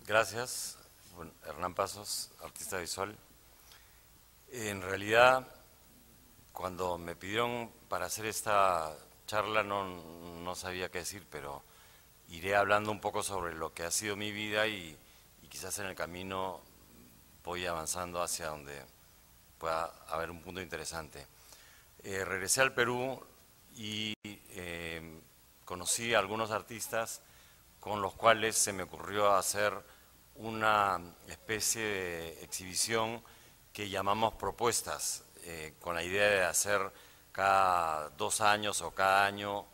Gracias. Bueno, Hernán Pasos, artista visual. En realidad, cuando me pidieron para hacer esta charla no sabía qué decir, pero iré hablando un poco sobre lo que ha sido mi vida y quizás en el camino voy avanzando hacia donde pueda haber un punto interesante. Regresé al Perú y conocí a algunos artistas con los cuales se me ocurrió hacer una especie de exhibición que llamamos propuestas, con la idea de hacer cada 2 años o cada año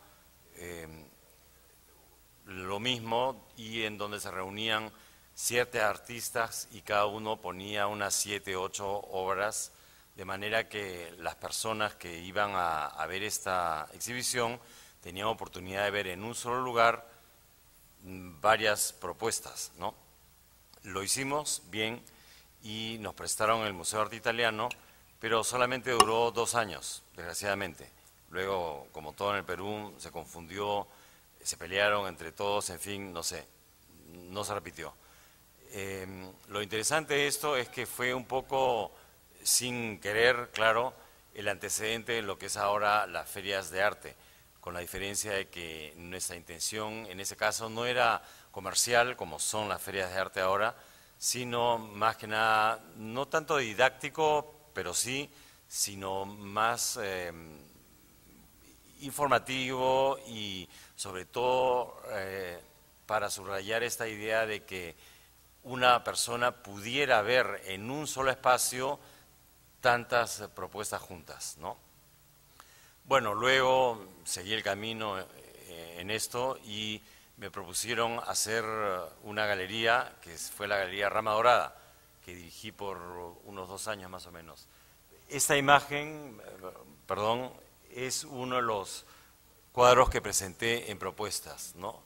lo mismo, y en donde se reunían 7 artistas y cada uno ponía unas 7, 8 obras, de manera que las personas que iban a ver esta exhibición tenían oportunidad de ver en un solo lugar varias propuestas, ¿no? Lo hicimos bien y nos prestaron el Museo de Arte Italiano, pero solamente duró 2 años, desgraciadamente. Luego, como todo en el Perú, se confundió, se pelearon entre todos, en fin, no sé, no se repitió. Lo interesante de esto es que fue un poco sin querer, claro, el antecedente de lo que es ahora las ferias de arte, con la diferencia de que nuestra intención en ese caso no era comercial, como son las ferias de arte ahora, sino más que nada, no tanto didáctico, pero sí, sino más informativo y sobre todo para subrayar esta idea de que una persona pudiera ver en un solo espacio tantas propuestas juntas, ¿no? Bueno, luego seguí el camino en esto y me propusieron hacer una galería, que fue la Galería Rama Dorada, que dirigí por unos 2 años más o menos. Esta imagen, perdón, es uno de los cuadros que presenté en propuestas, ¿no?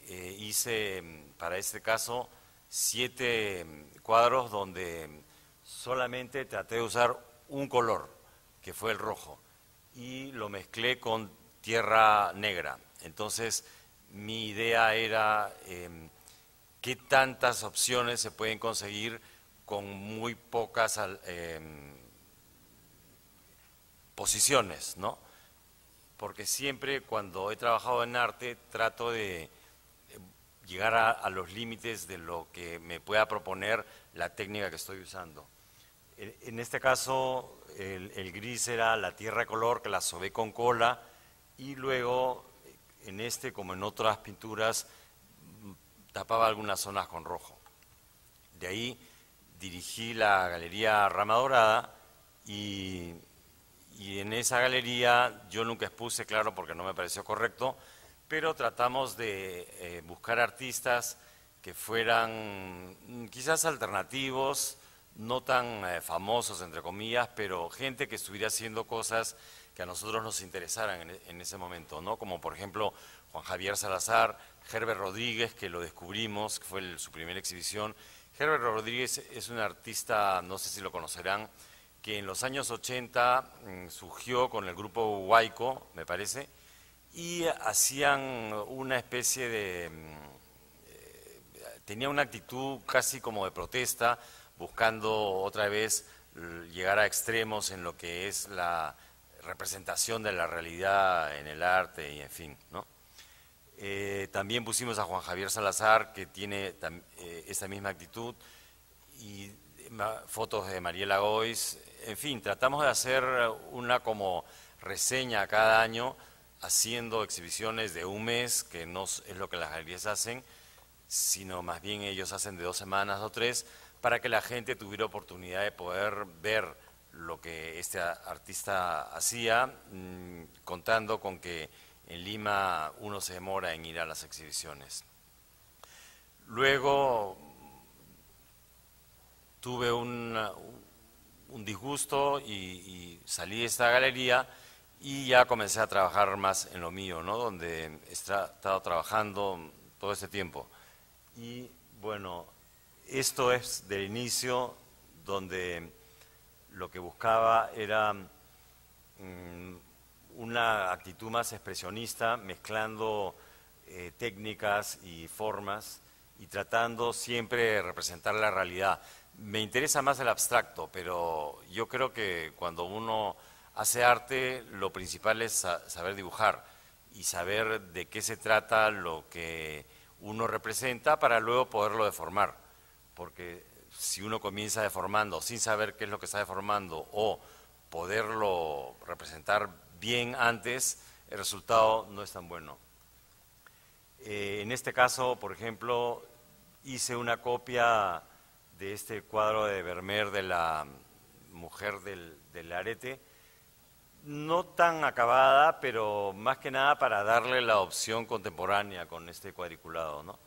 Hice para este caso 7 cuadros donde solamente traté de usar un color, que fue el rojo, y lo mezclé con tierra negra. Entonces, mi idea era qué tantas opciones se pueden conseguir con muy pocas posiciones, ¿no? Porque siempre cuando he trabajado en arte trato de llegar a los límites de lo que me pueda proponer la técnica que estoy usando. En este caso, el gris era la tierra color que la sobé con cola, y luego, en este como en otras pinturas, tapaba algunas zonas con rojo. De ahí dirigí la Galería Rama Dorada y en esa galería yo nunca expuse, claro, porque no me pareció correcto, pero tratamos de buscar artistas que fueran quizás alternativos, no tan famosos, entre comillas, pero gente que estuviera haciendo cosas que a nosotros nos interesaran en ese momento, ¿no? Como por ejemplo Juan Javier Salazar, Herbert Rodríguez, que lo descubrimos, que fue su primera exhibición. Herbert Rodríguez es un artista, no sé si lo conocerán, que en los años 80 surgió con el grupo Huayco, me parece, y hacían una especie de... tenía una actitud casi como de protesta, buscando otra vez llegar a extremos en lo que es la representación de la realidad en el arte y en fin, ¿no? También pusimos a Juan Javier Salazar, que tiene esa misma actitud, y fotos de Mariela Gois. En fin, tratamos de hacer una como reseña cada año, haciendo exhibiciones de un mes, que no es lo que las galerías hacen, sino más bien ellos hacen de 2 semanas o 3, para que la gente tuviera oportunidad de poder ver lo que este artista hacía, contando con que en Lima uno se demora en ir a las exhibiciones. Luego tuve un disgusto y salí de esta galería y ya comencé a trabajar más en lo mío, ¿no? Donde he estado trabajando todo este tiempo. Y bueno, esto es del inicio, donde lo que buscaba era una actitud más expresionista, mezclando técnicas y formas, y tratando siempre de representar la realidad. Me interesa más el abstracto, pero yo creo que cuando uno hace arte, lo principal es saber dibujar y saber de qué se trata lo que uno representa para luego poderlo deformar. Porque si uno comienza deformando sin saber qué es lo que está deformando o poderlo representar bien antes, el resultado no es tan bueno. En este caso, por ejemplo, hice una copia de este cuadro de Vermeer de la mujer del arete, no tan acabada, pero más que nada para darle la opción contemporánea con este cuadriculado, ¿no?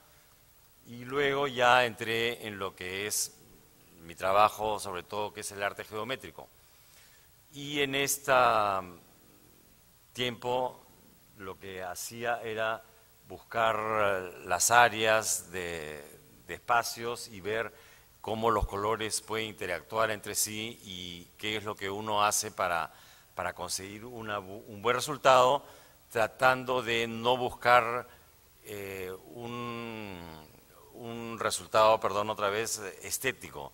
Y luego ya entré en lo que es mi trabajo, sobre todo, que es el arte geométrico. Y en este tiempo lo que hacía era buscar las áreas de espacios y ver cómo los colores pueden interactuar entre sí y qué es lo que uno hace para conseguir un buen resultado, tratando de no buscar un resultado, perdón, otra vez, estético.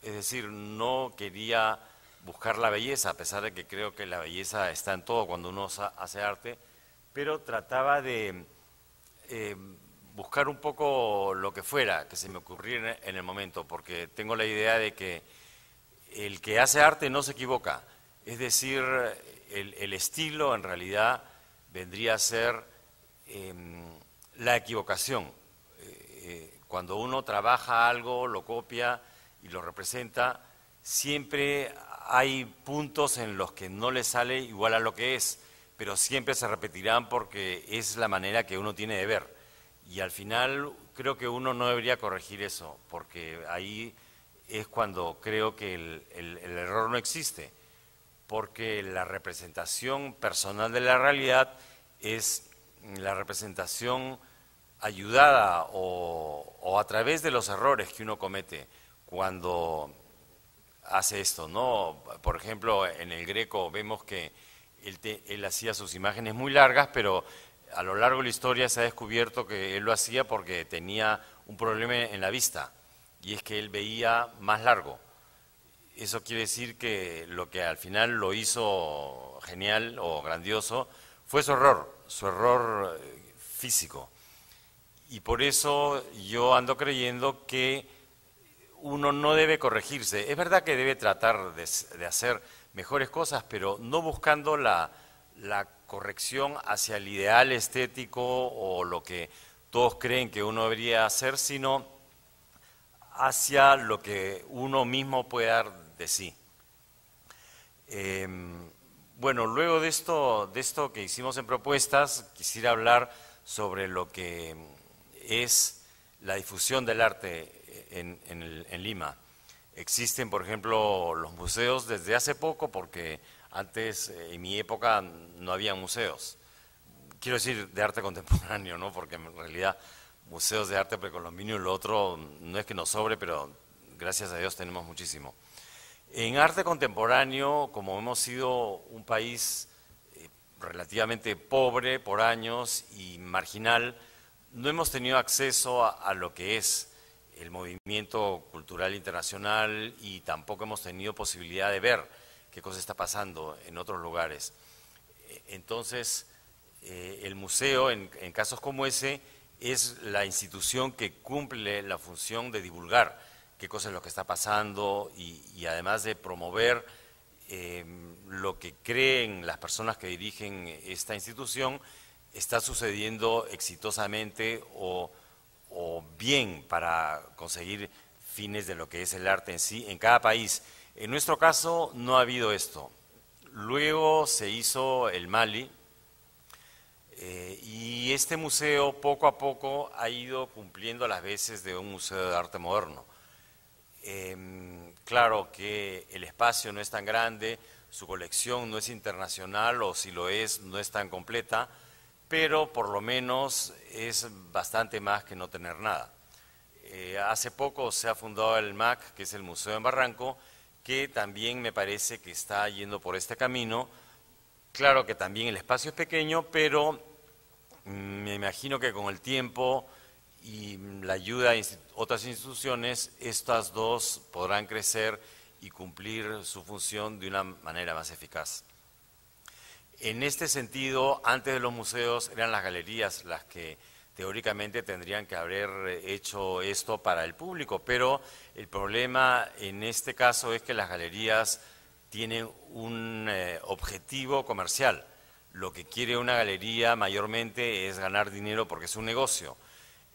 Es decir, no quería buscar la belleza, a pesar de que creo que la belleza está en todo cuando uno hace arte, pero trataba de buscar un poco lo que fuera, que se me ocurriera en el momento, porque tengo la idea de que el que hace arte no se equivoca. Es decir, el estilo en realidad vendría a ser la equivocación. Cuando uno trabaja algo, lo copia y lo representa, siempre hay puntos en los que no le sale igual a lo que es, pero siempre se repetirán porque es la manera que uno tiene de ver. Y al final creo que uno no debería corregir eso, porque ahí es cuando creo que el error no existe, porque la representación personal de la realidad es la representación ayudada o a través de los errores que uno comete cuando hace esto, ¿no? Por ejemplo, en el Greco vemos que él hacía sus imágenes muy largas, pero a lo largo de la historia se ha descubierto que él lo hacía porque tenía un problema en la vista, y es que él veía más largo. Eso quiere decir que lo que al final lo hizo genial o grandioso fue su error físico. Y por eso yo ando creyendo que uno no debe corregirse. Es verdad que debe tratar de hacer mejores cosas, pero no buscando la corrección hacia el ideal estético o lo que todos creen que uno debería hacer, sino hacia lo que uno mismo puede dar de sí. Bueno, luego de esto que hicimos en propuestas, quisiera hablar sobre lo que es la difusión del arte en Lima. Existen, por ejemplo, los museos desde hace poco, porque antes, en mi época, no había museos. Quiero decir de arte contemporáneo, ¿no? Porque en realidad museos de arte precolombino y lo otro no es que nos sobre, pero gracias a Dios tenemos muchísimo. En arte contemporáneo, como hemos sido un país relativamente pobre por años y marginal, no hemos tenido acceso a lo que es el movimiento cultural internacional y tampoco hemos tenido posibilidad de ver qué cosa está pasando en otros lugares. Entonces, el museo, en casos como ese, es la institución que cumple la función de divulgar qué cosa es lo que está pasando y además de promover lo que creen las personas que dirigen esta institución está sucediendo exitosamente o bien para conseguir fines de lo que es el arte en sí en cada país. En nuestro caso no ha habido esto. Luego se hizo el Mali y este museo poco a poco ha ido cumpliendo las veces de un museo de arte moderno. Claro que el espacio no es tan grande, su colección no es internacional o si lo es, no es tan completa, pero por lo menos es bastante más que no tener nada. Hace poco se ha fundado el MAC, que es el Museo en Barranco, que también me parece que está yendo por este camino. Claro que también el espacio es pequeño, pero me imagino que con el tiempo y la ayuda a otras instituciones, estas dos podrán crecer y cumplir su función de una manera más eficaz. En este sentido, antes de los museos eran las galerías las que teóricamente tendrían que haber hecho esto para el público, pero el problema en este caso es que las galerías tienen un objetivo comercial. Lo que quiere una galería mayormente es ganar dinero porque es un negocio.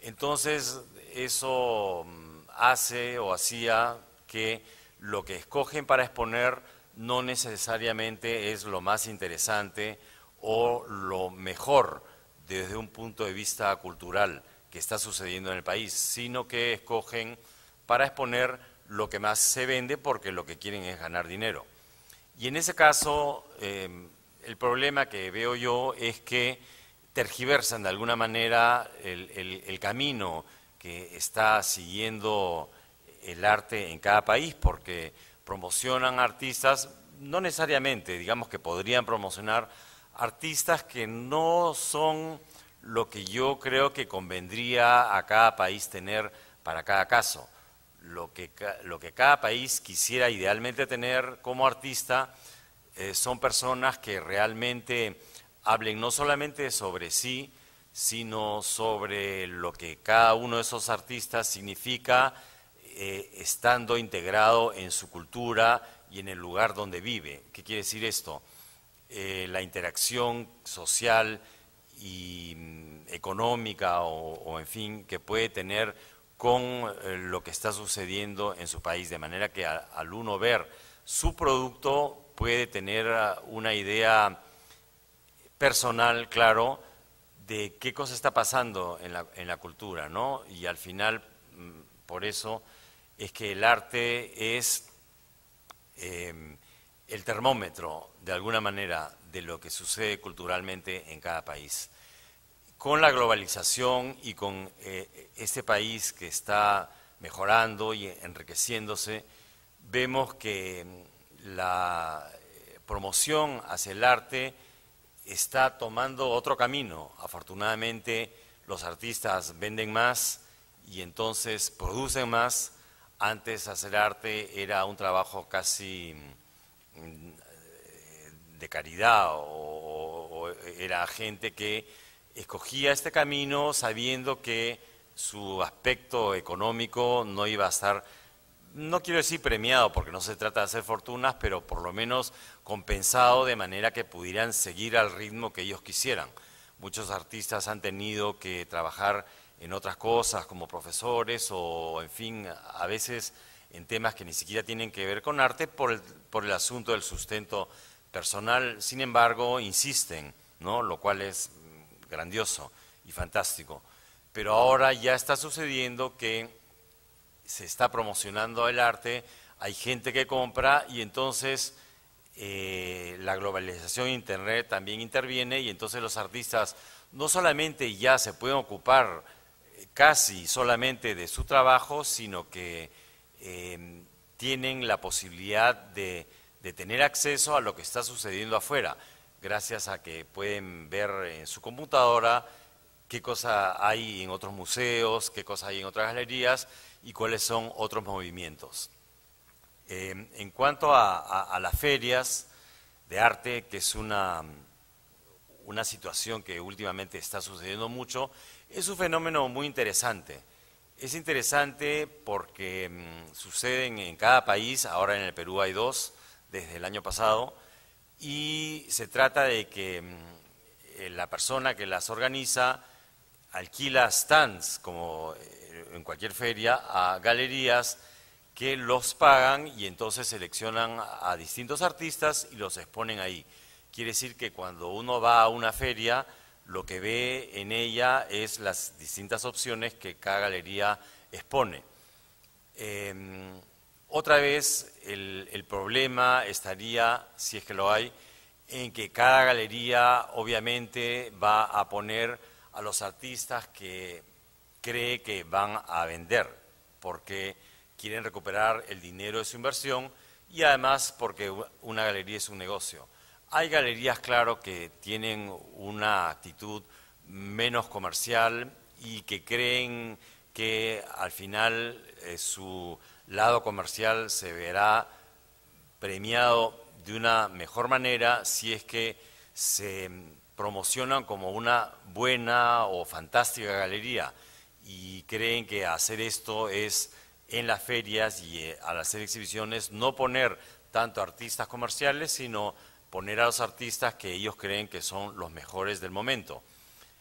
Entonces, eso hace o hacía que lo que escogen para exponer no necesariamente es lo más interesante o lo mejor desde un punto de vista cultural que está sucediendo en el país, sino que escogen para exponer lo que más se vende porque lo que quieren es ganar dinero. Y en ese caso, el problema que veo yo es que tergiversan de alguna manera el camino que está siguiendo el arte en cada país, porque promocionan artistas, no necesariamente, digamos que podrían promocionar artistas que no son lo que yo creo que convendría a cada país tener para cada caso. Lo que cada país quisiera idealmente tener como artista son personas que realmente hablen no solamente sobre sí, sino sobre lo que cada uno de esos artistas significa estando integrado en su cultura y en el lugar donde vive. ¿Qué quiere decir esto? La interacción social y económica o en fin, que puede tener con lo que está sucediendo en su país, de manera que al uno ver su producto puede tener una idea personal, claro, de qué cosa está pasando en la cultura, ¿no? Y al final, por eso es que el arte es el termómetro, de alguna manera, de lo que sucede culturalmente en cada país. Con la globalización y con este país que está mejorando y enriqueciéndose, vemos que la promoción hacia el arte está tomando otro camino. Afortunadamente, los artistas venden más y entonces producen más. Antes hacer arte era un trabajo casi de caridad o era gente que escogía este camino sabiendo que su aspecto económico no iba a estar, no quiero decir premiado porque no se trata de hacer fortunas, pero por lo menos compensado de manera que pudieran seguir al ritmo que ellos quisieran. Muchos artistas han tenido que trabajar en otras cosas como profesores o en fin, a veces en temas que ni siquiera tienen que ver con arte por el asunto del sustento personal. Sin embargo, insisten, ¿no? Lo cual es grandioso y fantástico. Pero ahora ya está sucediendo que se está promocionando el arte, hay gente que compra y entonces la globalización de Internet también interviene y entonces los artistas no solamente ya se pueden ocupar casi solamente de su trabajo, sino que tienen la posibilidad de tener acceso a lo que está sucediendo afuera, gracias a que pueden ver en su computadora qué cosa hay en otros museos, qué cosa hay en otras galerías y cuáles son otros movimientos. En cuanto a las ferias de arte, que es una situación que últimamente está sucediendo mucho, es un fenómeno muy interesante. Es interesante porque suceden en cada país, ahora en el Perú hay 2 desde el año pasado, y se trata de que la persona que las organiza alquila stands, como en cualquier feria, a galerías que los pagan y entonces seleccionan a distintos artistas y los exponen ahí. Quiere decir que cuando uno va a una feria, lo que ve en ella es las distintas opciones que cada galería expone. Otra vez el problema estaría, si es que lo hay, en que cada galería obviamente va a poner a los artistas que cree que van a vender, porque quieren recuperar el dinero de su inversión y además porque una galería es un negocio. Hay galerías, claro, que tienen una actitud menos comercial y que creen que al final su lado comercial se verá premiado de una mejor manera si es que se promocionan como una buena o fantástica galería y creen que hacer esto es en las ferias y al hacer exhibiciones no poner tanto artistas comerciales, sino poner a los artistas que ellos creen que son los mejores del momento.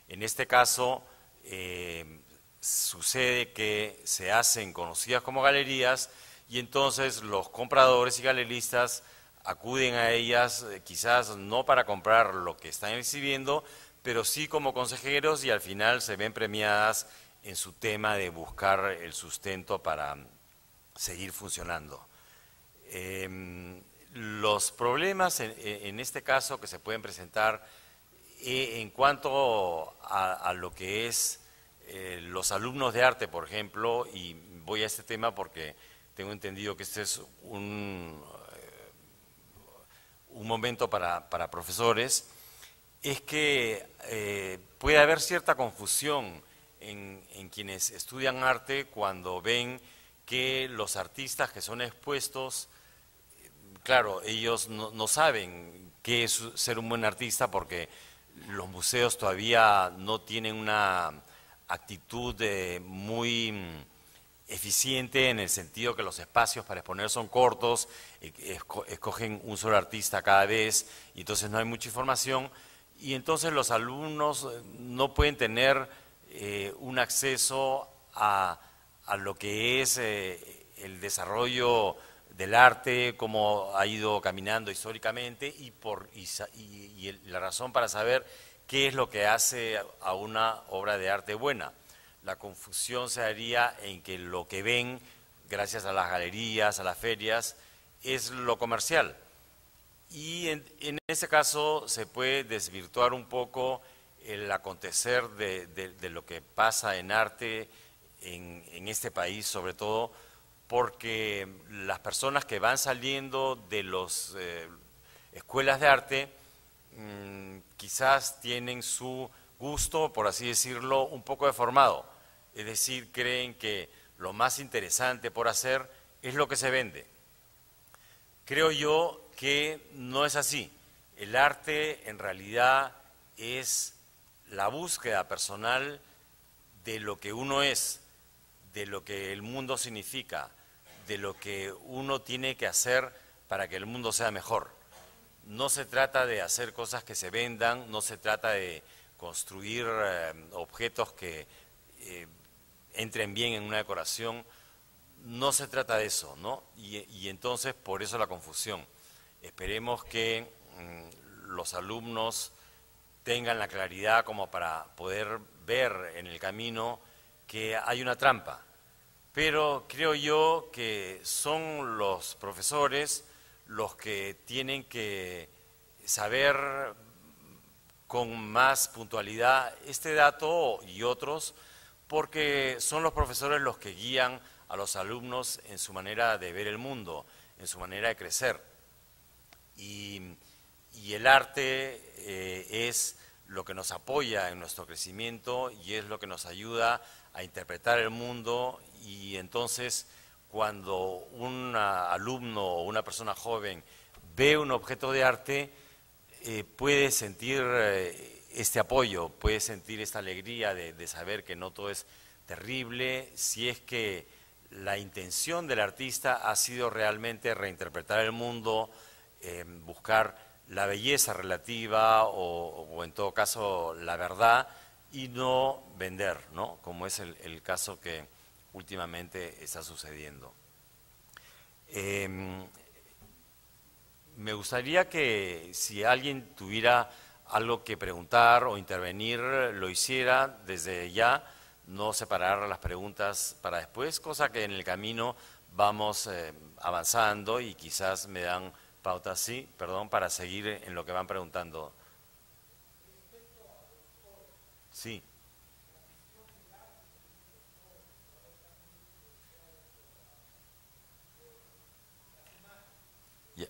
En este caso, sucede que se hacen conocidas como galerías y entonces los compradores y galeristas acuden a ellas quizás no para comprar lo que están exhibiendo, pero sí como consejeros y al final se ven premiadas en su tema de buscar el sustento para seguir funcionando. Los problemas en este caso que se pueden presentar en cuanto a lo que es los alumnos de arte, por ejemplo, y voy a este tema porque tengo entendido que este es un momento para profesores, es que puede haber cierta confusión en quienes estudian arte cuando ven que los artistas que son expuestos, claro, ellos no saben qué es ser un buen artista porque los museos todavía no tienen una actitud muy eficiente en el sentido que los espacios para exponer son cortos, escogen un solo artista cada vez y entonces no hay mucha información y entonces los alumnos no pueden tener un acceso a lo que es el desarrollo del arte, cómo ha ido caminando históricamente y la razón para saber qué es lo que hace a una obra de arte buena. La confusión se haría en que lo que ven, gracias a las galerías, a las ferias, es lo comercial. Y en ese caso se puede desvirtuar un poco el acontecer de lo que pasa en arte en este país, sobre todo porque las personas que van saliendo de las escuelas de arte quizás tienen su gusto, por así decirlo, un poco deformado. Es decir, creen que lo más interesante por hacer es lo que se vende. Creo yo que no es así. El arte en realidad es la búsqueda personal de lo que uno es, de lo que el mundo significa, de lo que uno tiene que hacer para que el mundo sea mejor. No se trata de hacer cosas que se vendan, no se trata de construir objetos que entren bien en una decoración, no se trata de eso, ¿no? Y entonces por eso la confusión. Esperemos que los alumnos tengan la claridad como para poder ver en el camino que hay una trampa. Pero creo yo que son los profesores los que tienen que saber con más puntualidad este dato y otros, porque son los profesores los que guían a los alumnos en su manera de ver el mundo, en su manera de crecer. Y el arte es lo que nos apoya en nuestro crecimiento y es lo que nos ayuda a interpretar el mundo y entonces cuando un alumno o una persona joven ve un objeto de arte puede sentir este apoyo, puede sentir esta alegría de saber que no todo es terrible si es que la intención del artista ha sido realmente reinterpretar el mundo, buscar la belleza relativa o en todo caso la verdad y no vender, ¿no? Como es el caso que últimamente está sucediendo. Me gustaría que si alguien tuviera algo que preguntar o intervenir, lo hiciera desde ya, no separar las preguntas para después, cosa que en el camino vamos avanzando y quizás me dan pautas, sí, perdón, para seguir en lo que van preguntando. Sí. Ya.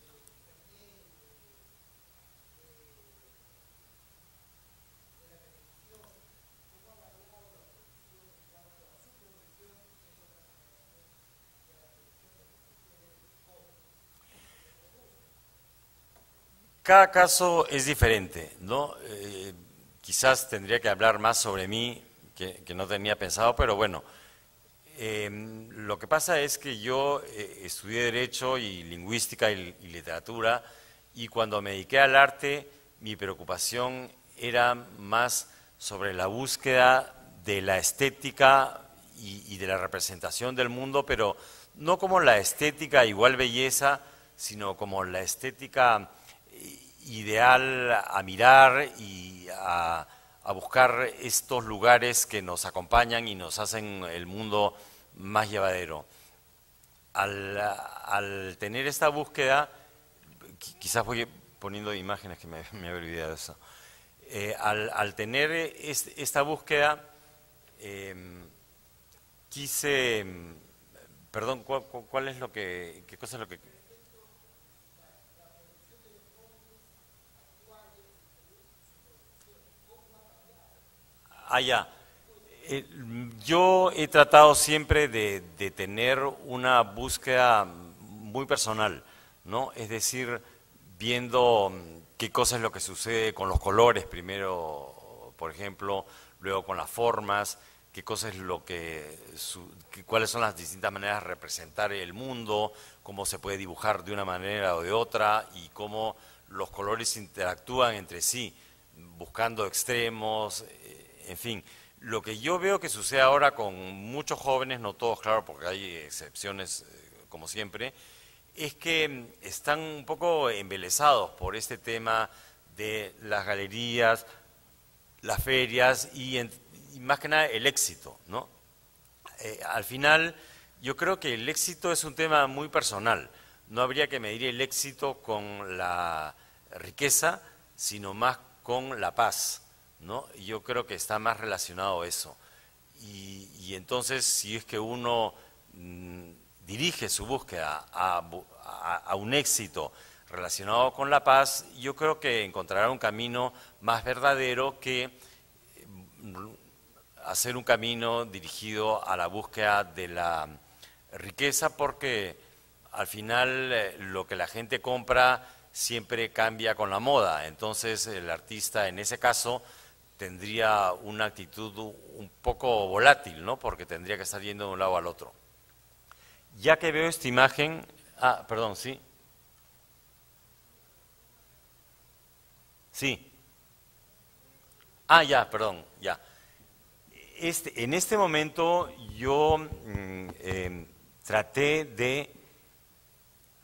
Cada caso es diferente, ¿no? Quizás tendría que hablar más sobre mí, que no tenía pensado, pero bueno, lo que pasa es que yo estudié Derecho y Lingüística y Literatura, y cuando me dediqué al arte, mi preocupación era más sobre la búsqueda de la estética y de la representación del mundo, pero no como la estética igual belleza, sino como la estética ideal a mirar y a buscar estos lugares que nos acompañan y nos hacen el mundo más llevadero. Al tener esta búsqueda, quizás voy poniendo imágenes que me había olvidado de eso, al tener esta búsqueda, quise, perdón, ¿cuál es lo que, qué cosa es lo que... Ah, ya. Yo he tratado siempre de tener una búsqueda muy personal, ¿no? Es decir, viendo qué cosa es lo que sucede con los colores primero, por ejemplo, luego con las formas, qué cosa es lo cuáles son las distintas maneras de representar el mundo, cómo se puede dibujar de una manera o de otra y cómo los colores interactúan entre sí, buscando extremos, en fin. Lo que yo veo que sucede ahora con muchos jóvenes, no todos, claro, porque hay excepciones como siempre, es que están un poco embelesados por este tema de las galerías, las ferias y más que nada el éxito, ¿no? Al final, yo creo que el éxito es un tema muy personal. No habría que medir el éxito con la riqueza, sino más con la paz, ¿no? Yo creo que está más relacionado eso. Y entonces, si es que uno dirige su búsqueda a un éxito relacionado con la paz, yo creo que encontrará un camino más verdadero que hacer un camino dirigido a la búsqueda de la riqueza, porque al final lo que la gente compra siempre cambia con la moda. Entonces el artista en ese caso tendría una actitud un poco volátil, ¿no? Porque tendría que estar yendo de un lado al otro. Ya que veo esta imagen, perdón, sí, sí, ya, perdón, ya. En este momento yo traté de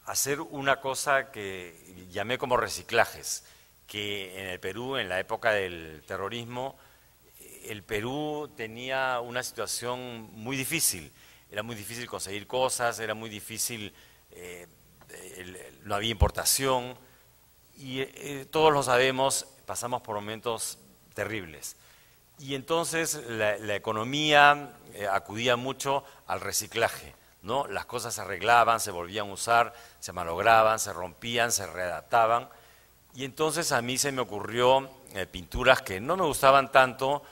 hacer una cosa que llamé como reciclajes, que en el Perú, en la época del terrorismo, el Perú tenía una situación muy difícil. Era muy difícil conseguir cosas, era muy difícil, no había importación y todos lo sabemos, pasamos por momentos terribles. Y entonces la economía acudía mucho al reciclaje, ¿no? Las cosas se arreglaban, se volvían a usar, se malograban, se rompían, se readaptaban. Y entonces a mí se me ocurrió pinturas que no me gustaban tanto,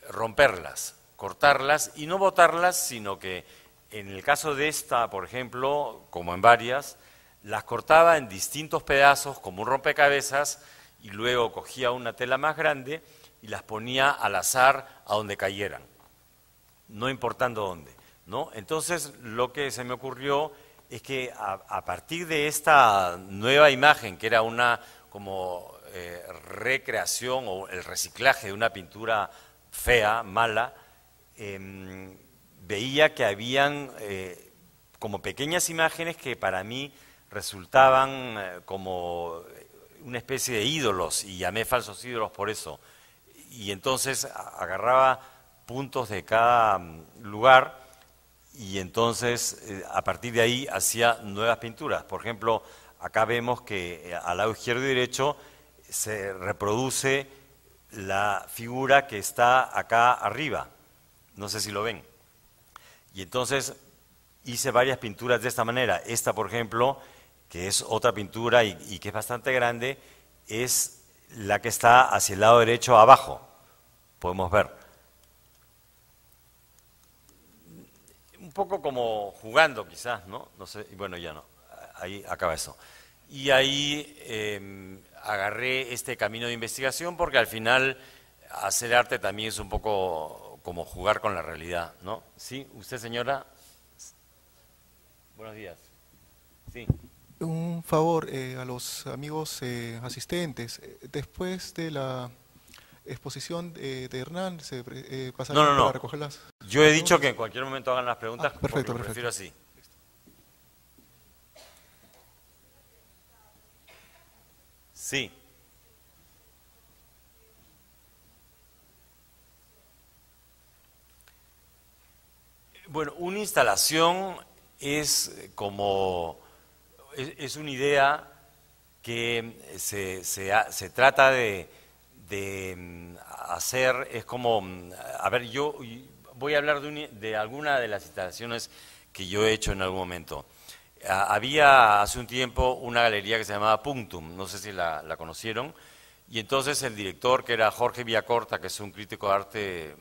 romperlas, cortarlas y no botarlas, sino que en el caso de esta, por ejemplo, como en varias, las cortaba en distintos pedazos como un rompecabezas y luego cogía una tela más grande y las ponía al azar a donde cayeran, no importando dónde, ¿no? Entonces lo que se me ocurrió es que a partir de esta nueva imagen, que era una como recreación o el reciclaje de una pintura fea, mala, veía que habían como pequeñas imágenes que para mí resultaban como una especie de ídolos, y llamé falsos ídolos por eso. Y entonces agarraba puntos de cada lugar y entonces a partir de ahí hacía nuevas pinturas. Por ejemplo, acá vemos que al lado izquierdo y derecho se reproduce la figura que está acá arriba. No sé si lo ven. Y entonces hice varias pinturas de esta manera. Esta, por ejemplo, que es otra pintura y que es bastante grande, es la que está hacia el lado derecho abajo. Podemos ver. Un poco como jugando quizás, ¿no? No sé, y bueno, ya no. Ahí acaba eso. Y ahí agarré este camino de investigación porque al final hacer arte también es un poco como jugar con la realidad, ¿no? Sí, usted, señora. Buenos días. Sí. Un favor a los amigos asistentes. Después de la exposición de Hernán, se pasarían para recoger las Yo he dicho que en cualquier momento hagan las preguntas, perfecto, porque lo prefiero así. Sí. Bueno, una instalación es como, es una idea que se trata de hacer, es como, a ver, yo voy a hablar de alguna de las instalaciones que yo he hecho en algún momento. Había hace un tiempo una galería que se llamaba Punctum, no sé si la conocieron, y entonces el director, que era Jorge Villacorta, que es un crítico de arte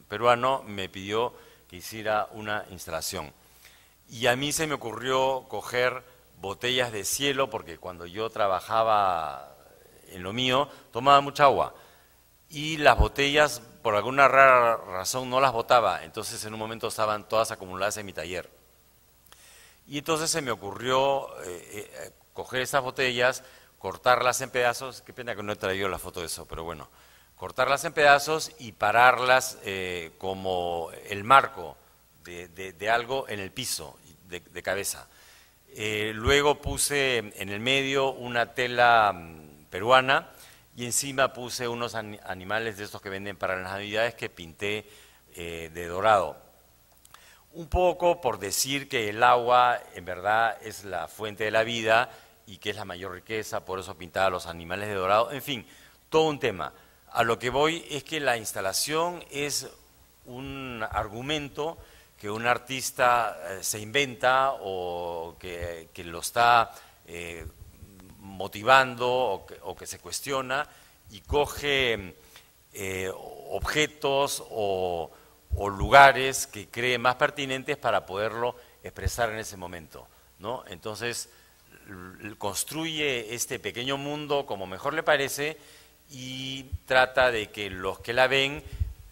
peruano, me pidió que hiciera una instalación. Y a mí se me ocurrió coger botellas de cielo, porque cuando yo trabajaba en lo mío, tomaba mucha agua. Y las botellas, por alguna rara razón, no las botaba. Entonces, en un momento estaban todas acumuladas en mi taller. Y entonces se me ocurrió coger esas botellas, cortarlas en pedazos. Qué pena que no he traído la foto de eso, pero bueno. Cortarlas en pedazos y pararlas como el marco de algo en el piso, de cabeza. Luego puse en el medio una tela peruana y encima puse unos animales de estos que venden para las navidades que pinté de dorado. Un poco por decir que el agua en verdad es la fuente de la vida y que es la mayor riqueza, por eso pintaba los animales de dorado, en fin, todo un tema. A lo que voy es que la instalación es un argumento que un artista se inventa o que lo está motivando o que se cuestiona y coge objetos o lugares que cree más pertinentes para poderlo expresar en ese momento, ¿no? Entonces construye este pequeño mundo como mejor le parece y trata de que los que la ven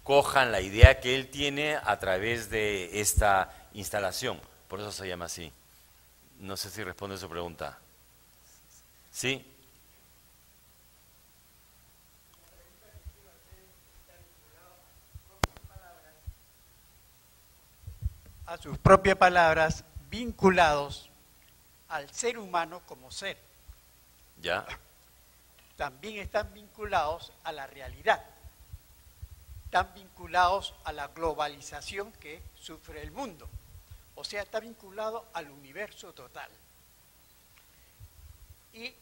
cojan la idea que él tiene a través de esta instalación. Por eso se llama así. No sé si responde a su pregunta. ¿Sí? A sus propias palabras, vinculados al ser humano como ser. ¿Ya? También están vinculados a la realidad. Están vinculados a la globalización que sufre el mundo. O sea, está vinculado al universo total. Y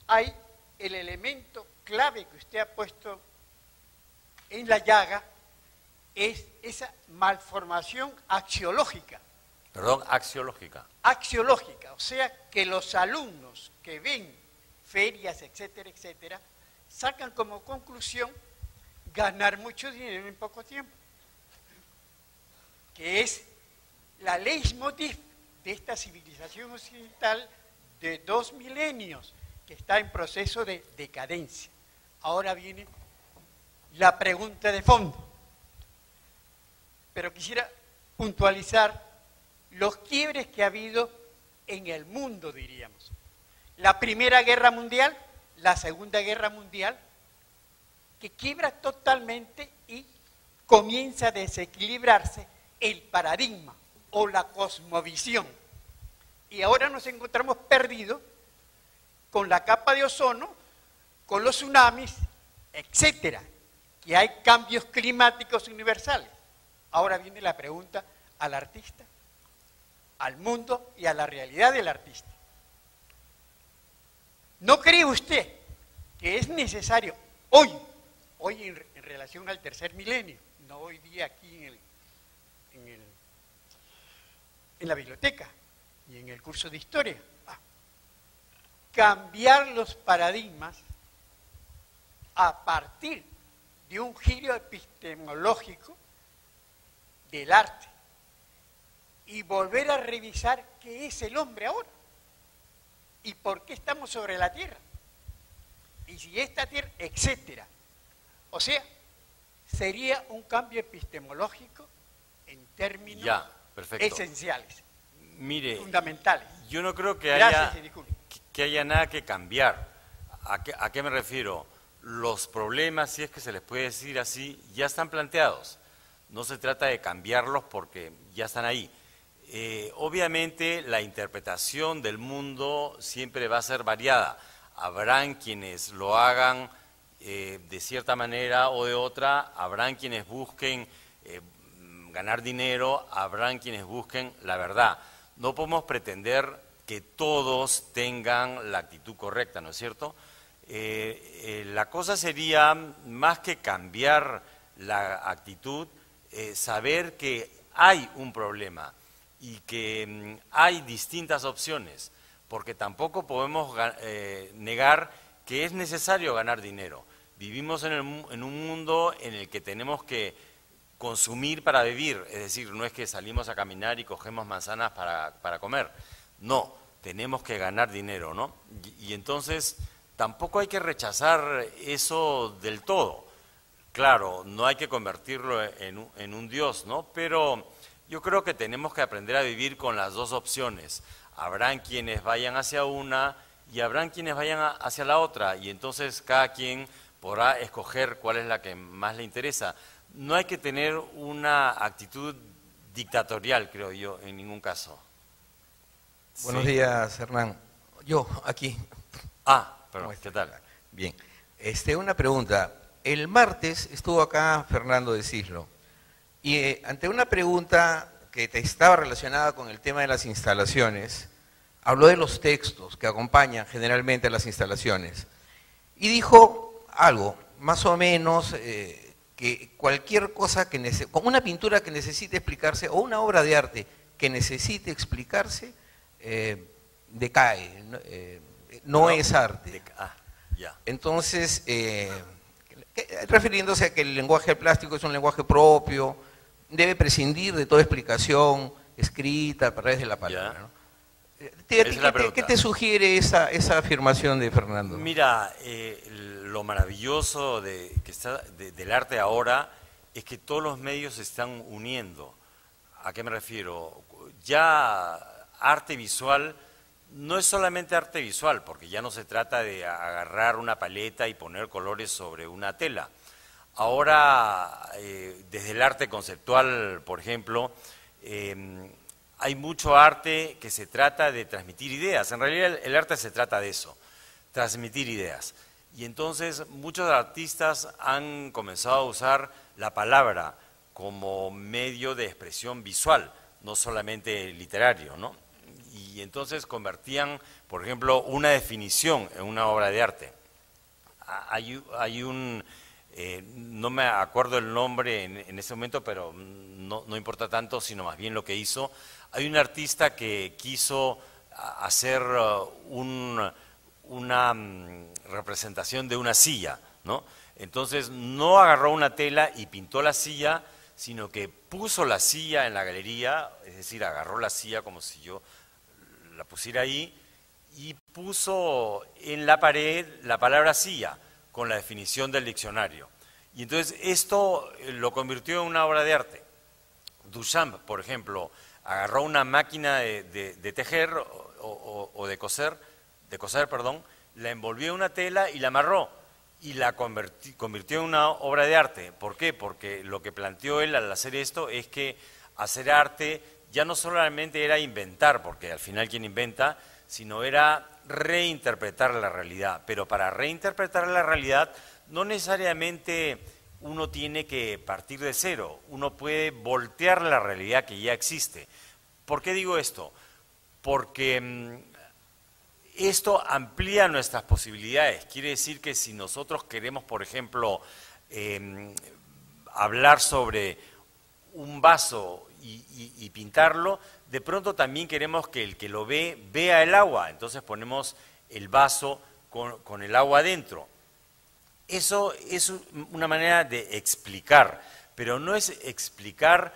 hay el elemento clave que usted ha puesto en la llaga, es esa malformación axiológica. Perdón, axiológica. Axiológica, o sea, que los alumnos que ven ferias, etcétera, etcétera, sacan como conclusión ganar mucho dinero en poco tiempo, que es la leitmotiv de esta civilización occidental de 2 milenios, que está en proceso de decadencia. Ahora viene la pregunta de fondo, pero quisiera puntualizar los quiebres que ha habido en el mundo, diríamos. La Primera Guerra Mundial, la Segunda Guerra Mundial, que quiebra totalmente y comienza a desequilibrarse el paradigma o la cosmovisión. Y ahora nos encontramos perdidos con la capa de ozono, con los tsunamis, etcétera, que hay cambios climáticos universales. Ahora viene la pregunta al artista, al mundo y a la realidad del artista. ¿No cree usted que es necesario hoy en relación al tercer milenio, no hoy día aquí en la biblioteca y en el curso de historia, cambiar los paradigmas a partir de un giro epistemológico del arte y volver a revisar qué es el hombre ahora y por qué estamos sobre la tierra? y si esta tierra, etcétera. O sea, sería un cambio epistemológico en términos esenciales, mire, fundamentales. Yo no creo que haya nada que cambiar. ¿A qué me refiero? Los problemas, si es que se les puede decir así, ya están planteados. No se trata de cambiarlos porque ya están ahí. Obviamente la interpretación del mundo siempre va a ser variada. Habrán quienes lo hagan de cierta manera o de otra, habrán quienes busquen ganar dinero, habrán quienes busquen la verdad. No podemos pretender que todos tengan la actitud correcta, ¿no es cierto? La cosa sería, más que cambiar la actitud, saber que hay un problema y que hay distintas opciones, porque tampoco podemos negar que es necesario ganar dinero. Vivimos en un mundo en el que tenemos que consumir para vivir, es decir, no es que salimos a caminar y cogemos manzanas para comer, no, tenemos que ganar dinero, ¿no? Y entonces tampoco hay que rechazar eso del todo. Claro, no hay que convertirlo en un Dios, ¿no? Pero yo creo que tenemos que aprender a vivir con las dos opciones. Habrán quienes vayan hacia una y habrán quienes vayan hacia la otra, y entonces cada quien podrá escoger cuál es la que más le interesa. No hay que tener una actitud dictatorial, creo yo, en ningún caso. Buenos días, Hernán. Yo, aquí. Perdón, ¿qué tal? Bien. Una pregunta. El martes estuvo acá Fernando de Cislo, y ante una pregunta que estaba relacionada con el tema de las instalaciones, habló de los textos que acompañan generalmente a las instalaciones, y dijo algo, más o menos, que cualquier cosa como una pintura que necesite explicarse, o una obra de arte que necesite explicarse, decae, no es arte. Entonces, refiriéndose a que el lenguaje plástico es un lenguaje propio, debe prescindir de toda explicación escrita a través de la palabra, ¿no? ¿Qué te sugiere esa afirmación de Fernando? Mira, lo maravilloso del arte ahora es que todos los medios se están uniendo. ¿A qué me refiero? Ya arte visual no es solamente arte visual, porque ya no se trata de agarrar una paleta y poner colores sobre una tela. Ahora, desde el arte conceptual, por ejemplo, hay mucho arte que se trata de transmitir ideas. En realidad el arte se trata de eso, transmitir ideas. Y entonces muchos artistas han comenzado a usar la palabra como medio de expresión visual, no solamente literario, ¿no? Y entonces convertían, por ejemplo, una definición en una obra de arte. Hay un, no me acuerdo el nombre en ese momento, pero no importa tanto, sino más bien lo que hizo. Hay un artista que quiso hacer una representación de una silla, ¿no? Entonces no agarró una tela y pintó la silla, sino que puso la silla en la galería, es decir, agarró la silla como si yo la pusiera ahí, y puso en la pared la palabra silla, con la definición del diccionario. Y entonces esto lo convirtió en una obra de arte. Duchamp, por ejemplo, agarró una máquina de tejer o de coser, la envolvió en una tela y la amarró, y la convirtió en una obra de arte. ¿Por qué? Porque lo que planteó él al hacer esto es que hacer arte ya no solamente era inventar, porque al final quien inventa, sino era reinterpretar la realidad. Pero para reinterpretar la realidad no necesariamente uno tiene que partir de cero, uno puede voltear la realidad que ya existe. ¿Por qué digo esto? Porque esto amplía nuestras posibilidades. Quiere decir que si nosotros queremos, por ejemplo, hablar sobre un vaso y pintarlo, de pronto también queremos que el que lo vea el agua, entonces ponemos el vaso con el agua adentro. Eso es una manera de explicar, pero no es explicar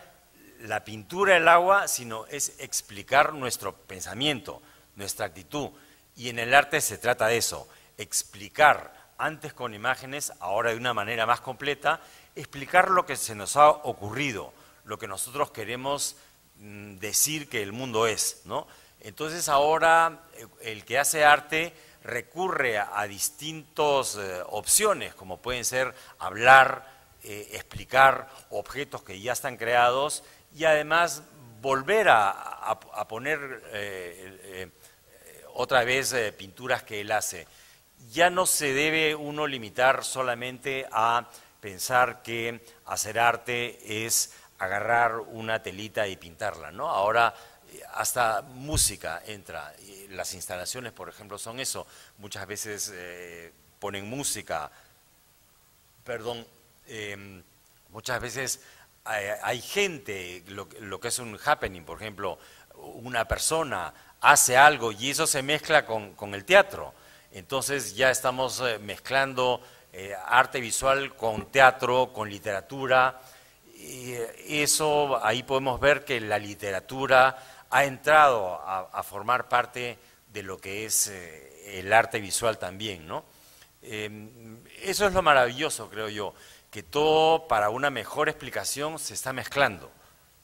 la pintura del agua, sino es explicar nuestro pensamiento, nuestra actitud. Y en el arte se trata de eso, explicar, antes con imágenes, ahora de una manera más completa, explicar lo que se nos ha ocurrido, lo que nosotros queremos decir que el mundo es, ¿no? Entonces ahora el que hace arte recurre a distintas opciones, como pueden ser hablar, explicar objetos que ya están creados y además volver a poner otra vez pinturas que él hace. Ya no se debe uno limitar solamente a pensar que hacer arte es agarrar una telita y pintarla, ¿no? Ahora hasta música entra. Las instalaciones, por ejemplo, son eso. Muchas veces ponen música, perdón, muchas veces hay gente, lo que es un happening, por ejemplo, una persona hace algo y eso se mezcla con el teatro. Entonces ya estamos mezclando arte visual con teatro, con literatura. Y eso, ahí podemos ver que la literatura ha entrado a formar parte de lo que es el arte visual también, ¿no? Eso es lo maravilloso, creo yo, que todo para una mejor explicación se está mezclando,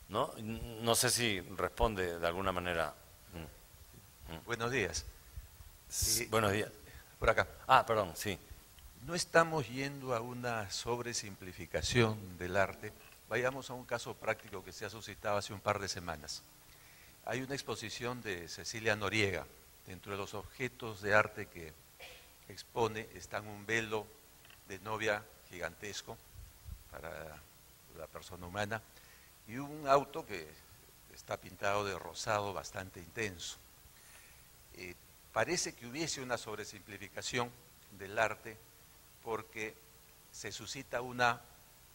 ¿no? No sé si responde de alguna manera. Buenos días. Buenos días. Por acá. Ah, perdón, sí. No estamos yendo a una sobresimplificación del arte. Vayamos a un caso práctico que se ha suscitado hace un par de semanas. Hay una exposición de Cecilia Noriega. Dentro de los objetos de arte que expone están un velo de novia gigantesco para la persona humana y un auto que está pintado de rosado bastante intenso. Parece que hubiese una sobresimplificación del arte porque se suscita una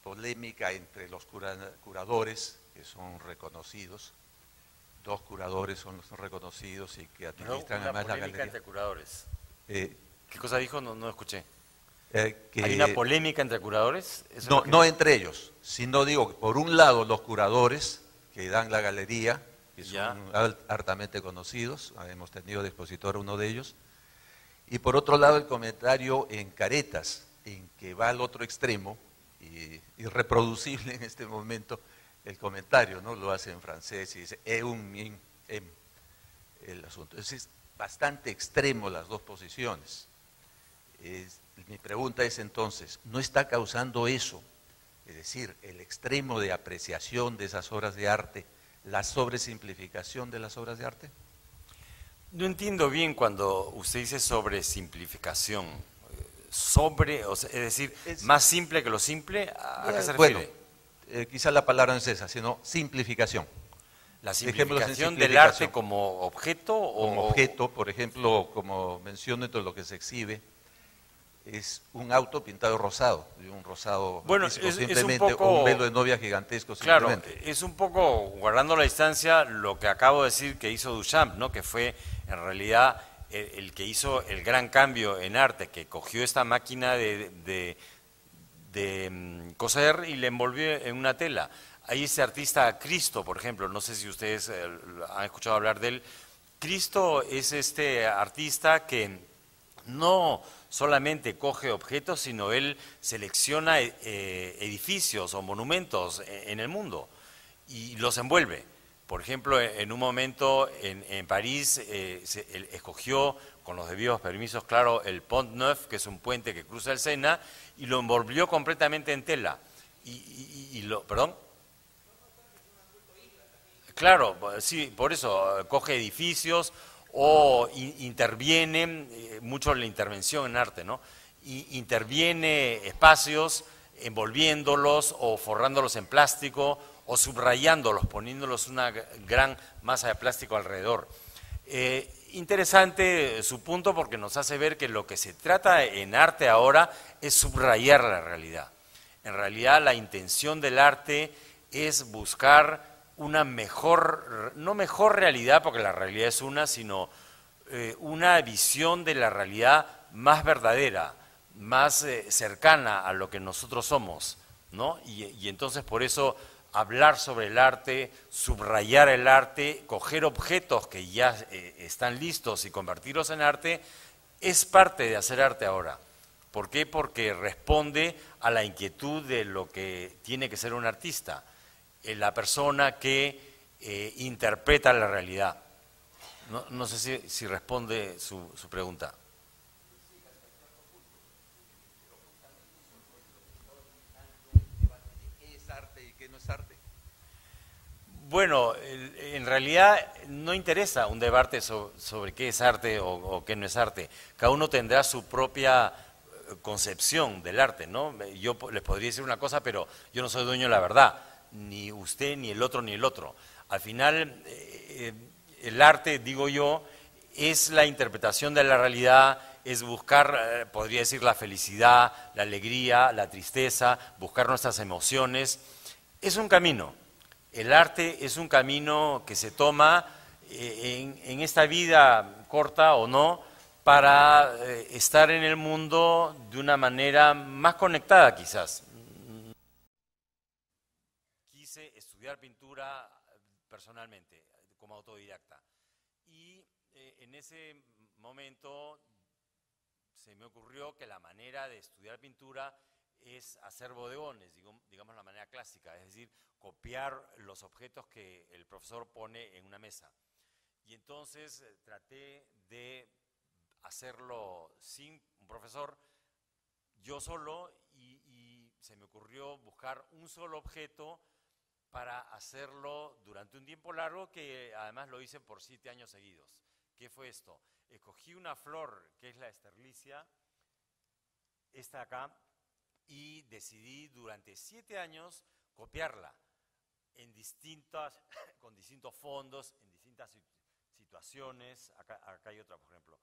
polémica entre los curadores que son reconocidos. Dos curadores son los reconocidos y que administran además la galería. Entre curadores. ¿Qué cosa dijo? No escuché. ¿Hay una polémica entre curadores? No, no entre ellos, sino digo, por un lado los curadores que dan la galería, que son altamente conocidos, hemos tenido de expositor uno de ellos, y por otro lado el comentario en caretas, en que va al otro extremo, irreproducible en este momento, el comentario, ¿no? Lo hace en francés y dice el asunto. Es bastante extremo las dos posiciones. Mi pregunta es entonces, ¿no está causando eso, es decir, el extremo de apreciación de esas obras de arte, la sobresimplificación de las obras de arte? No entiendo bien cuando usted dice sobresimplificación. O sea, es decir, más simple que lo simple, ¿a qué se refiere? Bueno, quizá la palabra no es esa, sino simplificación. ¿La simplificación del arte como objeto? Como objeto, por ejemplo, como menciono entre lo que se exhibe, es un auto pintado rosado, un rosado, bueno, simplemente es un poco, un velo de novia gigantesco. Claro, simplemente. Es un poco, guardando la distancia, lo que acabo de decir que hizo Duchamp, ¿no? Que fue en realidad el que hizo el gran cambio en arte, que cogió esta máquina de coser y le envolvió en una tela. Hay ese artista Cristo, por ejemplo, no sé si ustedes han escuchado hablar de él. Cristo es este artista que no solamente coge objetos, sino él selecciona edificios o monumentos en el mundo y los envuelve. Por ejemplo, en un momento en París él escogió, con los debidos permisos, claro, el Pont Neuf, que es un puente que cruza el Sena, y lo envolvió completamente en tela. ¿Perdón? Claro, sí, por eso coge edificios o interviene, mucho la intervención en arte, ¿no? Interviene espacios envolviéndolos o forrándolos en plástico o subrayándolos, poniéndolos una gran masa de plástico alrededor. Interesante su punto porque nos hace ver que lo que se trata en arte ahora es subrayar la realidad. En realidad la intención del arte es buscar una mejor, no mejor realidad, porque la realidad es una, sino una visión de la realidad más verdadera, más cercana a lo que nosotros somos, ¿no? Y entonces por eso hablar sobre el arte, subrayar el arte, coger objetos que ya están listos y convertirlos en arte, es parte de hacer arte ahora. ¿Por qué? Porque responde a la inquietud de lo que tiene que ser un artista, la persona que interpreta la realidad. No sé si responde su pregunta. ¿Qué es arte y qué no es arte? Bueno, en realidad no interesa un debate sobre qué es arte o qué no es arte. Cada uno tendrá su propia concepción del arte, ¿no? Yo les podría decir una cosa, pero yo no soy dueño de la verdad, ni usted, ni el otro, ni el otro. Al final, el arte, digo yo, es la interpretación de la realidad, es buscar, podría decir, la felicidad, la alegría, la tristeza, buscar nuestras emociones. Es un camino. El arte es un camino que se toma en esta vida corta o no, para estar en el mundo de una manera más conectada quizás. Quise estudiar pintura personalmente, como autodidacta, y en ese momento se me ocurrió que la manera de estudiar pintura es hacer bodegones, digamos la manera clásica, es decir, copiar los objetos que el profesor pone en una mesa. Y entonces traté de hacerlo sin un profesor, yo solo, y se me ocurrió buscar un solo objeto para hacerlo durante un tiempo largo, que además lo hice por 7 años seguidos. ¿Qué fue esto? Escogí una flor, que es la esterlicia, esta de acá, y decidí durante 7 años copiarla en con distintos fondos, en distintas situaciones. Acá hay otra, por ejemplo,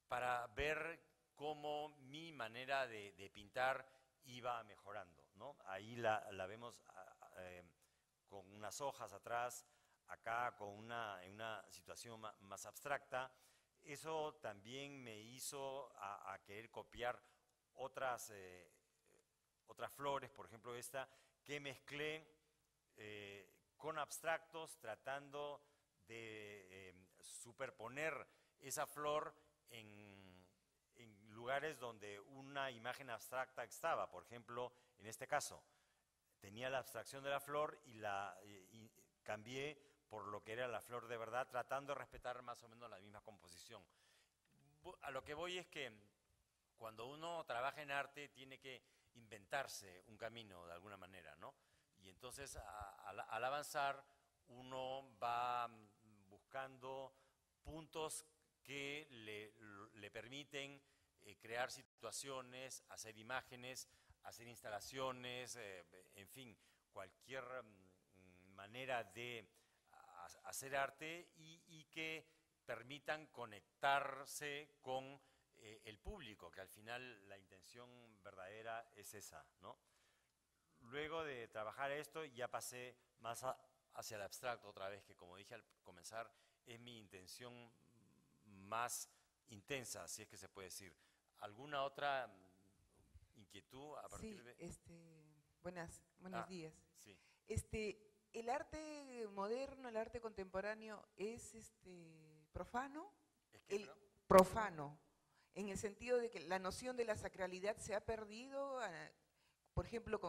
para ver cómo mi manera de pintar iba mejorando, ¿no? Ahí la vemos con unas hojas atrás, acá en una situación más abstracta. Eso también me hizo a querer copiar otras flores, por ejemplo esta, que mezclé con abstractos, tratando de superponer esa flor en lugares donde una imagen abstracta estaba. Por ejemplo, en este caso, tenía la abstracción de la flor y cambié por lo que era la flor de verdad, tratando de respetar más o menos la misma composición. A lo que voy es que cuando uno trabaja en arte tiene que inventarse un camino de alguna manera, ¿no? Y entonces al avanzar uno va buscando puntos que le permiten crear situaciones, hacer imágenes, hacer instalaciones, en fin, cualquier manera de hacer arte y que permitan conectarse con el público, que al final la intención verdadera es esa, ¿no? Luego de trabajar esto ya pasé más hacia el abstracto otra vez, que como dije al comenzar, es mi intención más intensa, si es que se puede decir. ¿Alguna otra inquietud a partir de...? Buenos días. Sí. ¿El arte moderno, el arte contemporáneo es profano? ¿Es qué, no? Profano, en el sentido de que la noción de la sacralidad se ha perdido, por ejemplo,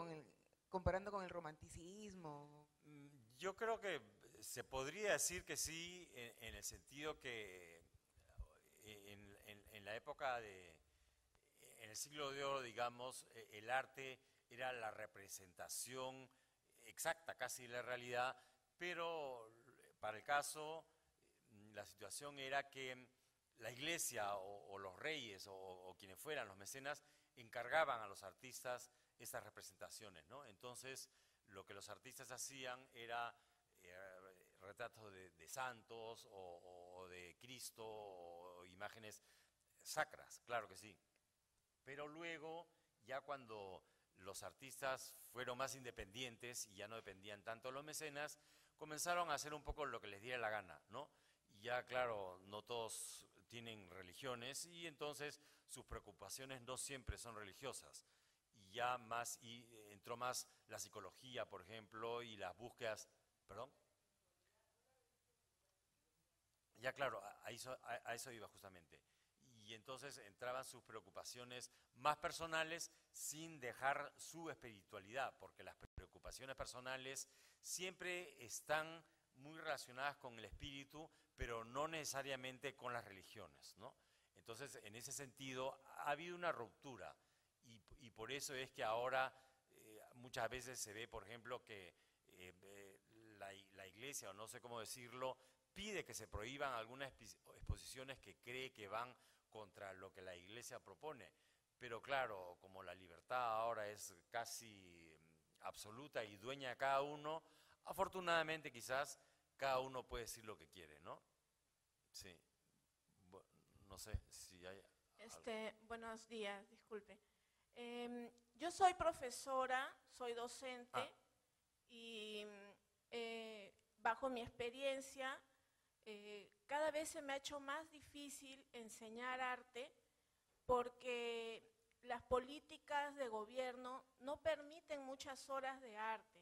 comparando con el romanticismo. Yo creo que se podría decir que sí, en el sentido que en la época en el siglo de oro, digamos, el arte era la representación exacta casi de la realidad, pero para el caso, la situación era que la iglesia o los reyes o quienes fueran los mecenas encargaban a los artistas esas representaciones, ¿no? Entonces, lo que los artistas hacían era retratos de santos o de Cristo o imágenes sacras, claro que sí. Pero luego, ya cuando los artistas fueron más independientes y ya no dependían tanto de los mecenas, comenzaron a hacer un poco lo que les diera la gana, ¿no? Y ya, claro, no todos tienen religiones y entonces sus preocupaciones no siempre son religiosas. Y ya entró más la psicología, por ejemplo, y las búsquedas... ¿Perdón? Ya, claro, a eso iba justamente. y entonces entraban sus preocupaciones más personales sin dejar su espiritualidad, porque las preocupaciones personales siempre están muy relacionadas con el espíritu, pero no necesariamente con las religiones, ¿no? Entonces, en ese sentido, ha habido una ruptura y por eso es que ahora muchas veces se ve, por ejemplo, que la Iglesia, o no sé cómo decirlo, pide que se prohíban algunas exposiciones que cree que van contra lo que la Iglesia propone. Pero claro, como la libertad ahora es casi absoluta y dueña de cada uno, afortunadamente quizás cada uno puede decir lo que quiere, ¿no? Sí. No sé si hay... Buenos días, disculpe. Yo soy profesora, soy docente y bajo mi experiencia cada vez se me ha hecho más difícil enseñar arte porque las políticas de gobierno no permiten muchas horas de arte.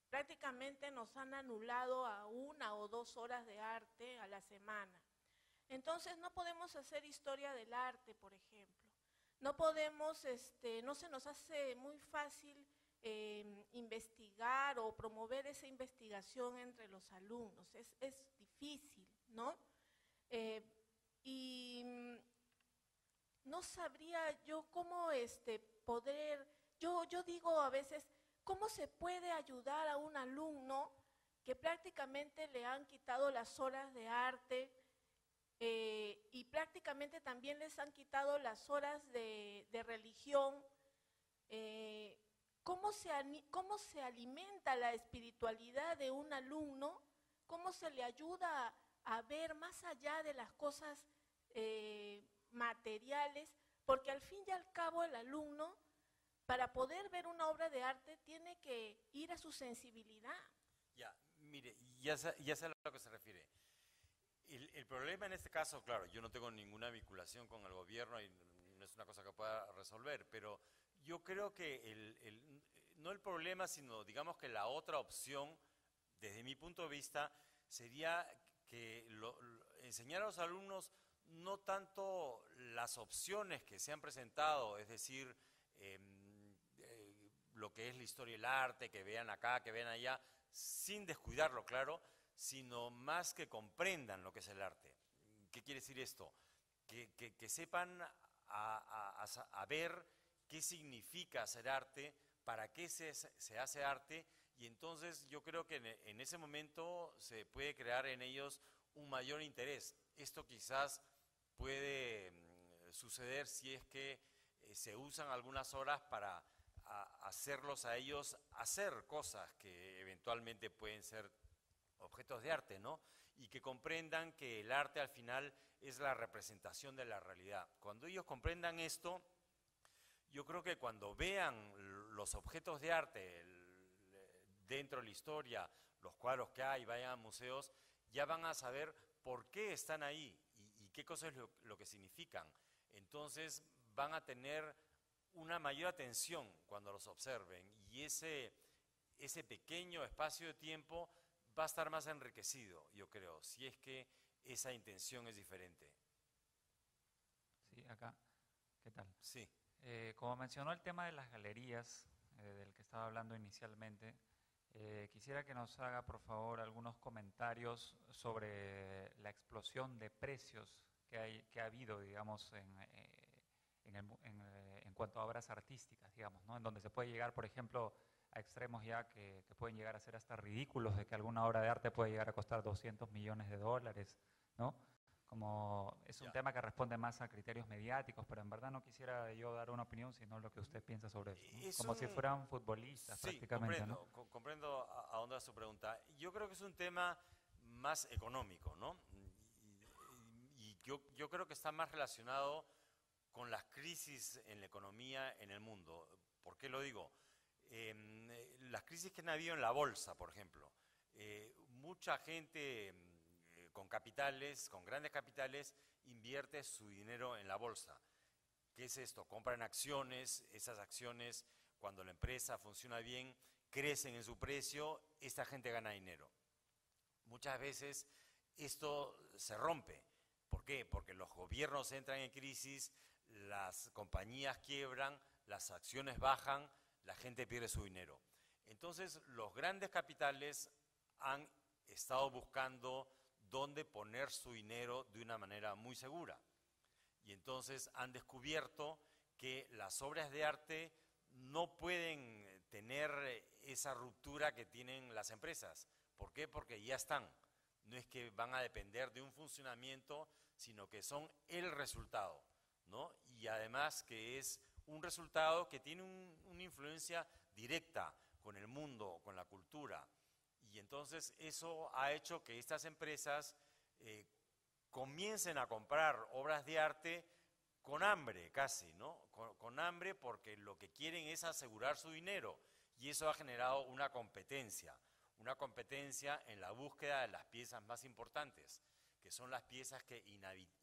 Prácticamente nos han anulado a 1 o 2 horas de arte a la semana. Entonces no podemos hacer historia del arte, por ejemplo. No podemos, no se nos hace muy fácil investigar o promover esa investigación entre los alumnos. Es difícil, ¿no? Y no sabría yo cómo poder, yo digo a veces, ¿cómo se puede ayudar a un alumno que prácticamente le han quitado las horas de arte y prácticamente también les han quitado las horas de religión? ¿Cómo se alimenta la espiritualidad de un alumno? ¿Cómo se le ayuda a ver más allá de las cosas materiales? Porque al fin y al cabo el alumno, para poder ver una obra de arte, tiene que ir a su sensibilidad. Ya, mire, ya sé a lo que se refiere. El problema en este caso, claro, yo no tengo ninguna vinculación con el gobierno y no es una cosa que pueda resolver, pero yo creo que no el problema, sino digamos que la otra opción, desde mi punto de vista, sería que enseñar a los alumnos no tanto las opciones que se han presentado, es decir, lo que es la historia y el arte, que vean acá, que vean allá, sin descuidarlo, claro, sino más que comprendan lo que es el arte. ¿Qué quiere decir esto? Que sepan a ver qué significa hacer arte, para qué se hace arte, y entonces yo creo que en ese momento se puede crear en ellos un mayor interés. Esto quizás puede suceder si es que se usan algunas horas para hacerlos a ellos hacer cosas que eventualmente pueden ser objetos de arte, ¿no? Y que comprendan que el arte al final es la representación de la realidad. Cuando ellos comprendan esto, yo creo que cuando vean los objetos de arte dentro de la historia, los cuadros que hay, vayan a museos, ya van a saber por qué están ahí y qué cosas es lo que significan. Entonces van a tener una mayor atención cuando los observen y ese pequeño espacio de tiempo va a estar más enriquecido, yo creo, si es que esa intención es diferente. Sí, acá. ¿Qué tal? Sí. Como mencionó el tema de las galerías, del que estaba hablando inicialmente, quisiera que nos haga, por favor, algunos comentarios sobre la explosión de precios que ha habido, digamos, en cuanto a obras artísticas, digamos, ¿no? En donde se puede llegar, por ejemplo, a extremos ya que pueden llegar a ser hasta ridículos, de que alguna obra de arte puede llegar a costar 200 millones de dólares, ¿no? Como es un tema que responde más a criterios mediáticos, pero en verdad no quisiera yo dar una opinión, sino lo que usted piensa sobre eso, ¿no? Como si fueran futbolistas, sí, prácticamente, comprendo a dónde va su pregunta. Yo creo que es un tema más económico, ¿no? Y yo creo que está más relacionado con las crisis en la economía en el mundo. ¿Por qué lo digo? Las crisis que han habido en la bolsa, por ejemplo. Mucha gente con capitales, con grandes capitales, invierte su dinero en la bolsa. ¿Qué es esto? Compran acciones, esas acciones, cuando la empresa funciona bien, crecen en su precio, esta gente gana dinero. Muchas veces esto se rompe ¿Por qué? Porque los gobiernos entran en crisis, las compañías quiebran, las acciones bajan, la gente pierde su dinero. Entonces, los grandes capitales han estado buscando dónde poner su dinero de una manera muy segura. Y entonces han descubierto que las obras de arte no pueden tener esa ruptura que tienen las empresas. ¿Por qué? Porque ya están. No es que van a depender de un funcionamiento, sino que son el resultado, ¿no? Y además que es un resultado que tiene una influencia directa con el mundo, con la cultura. Y entonces eso ha hecho que estas empresas comiencen a comprar obras de arte con hambre casi, ¿no? Con hambre porque lo que quieren es asegurar su dinero y eso ha generado una competencia en la búsqueda de las piezas más importantes, que son las piezas que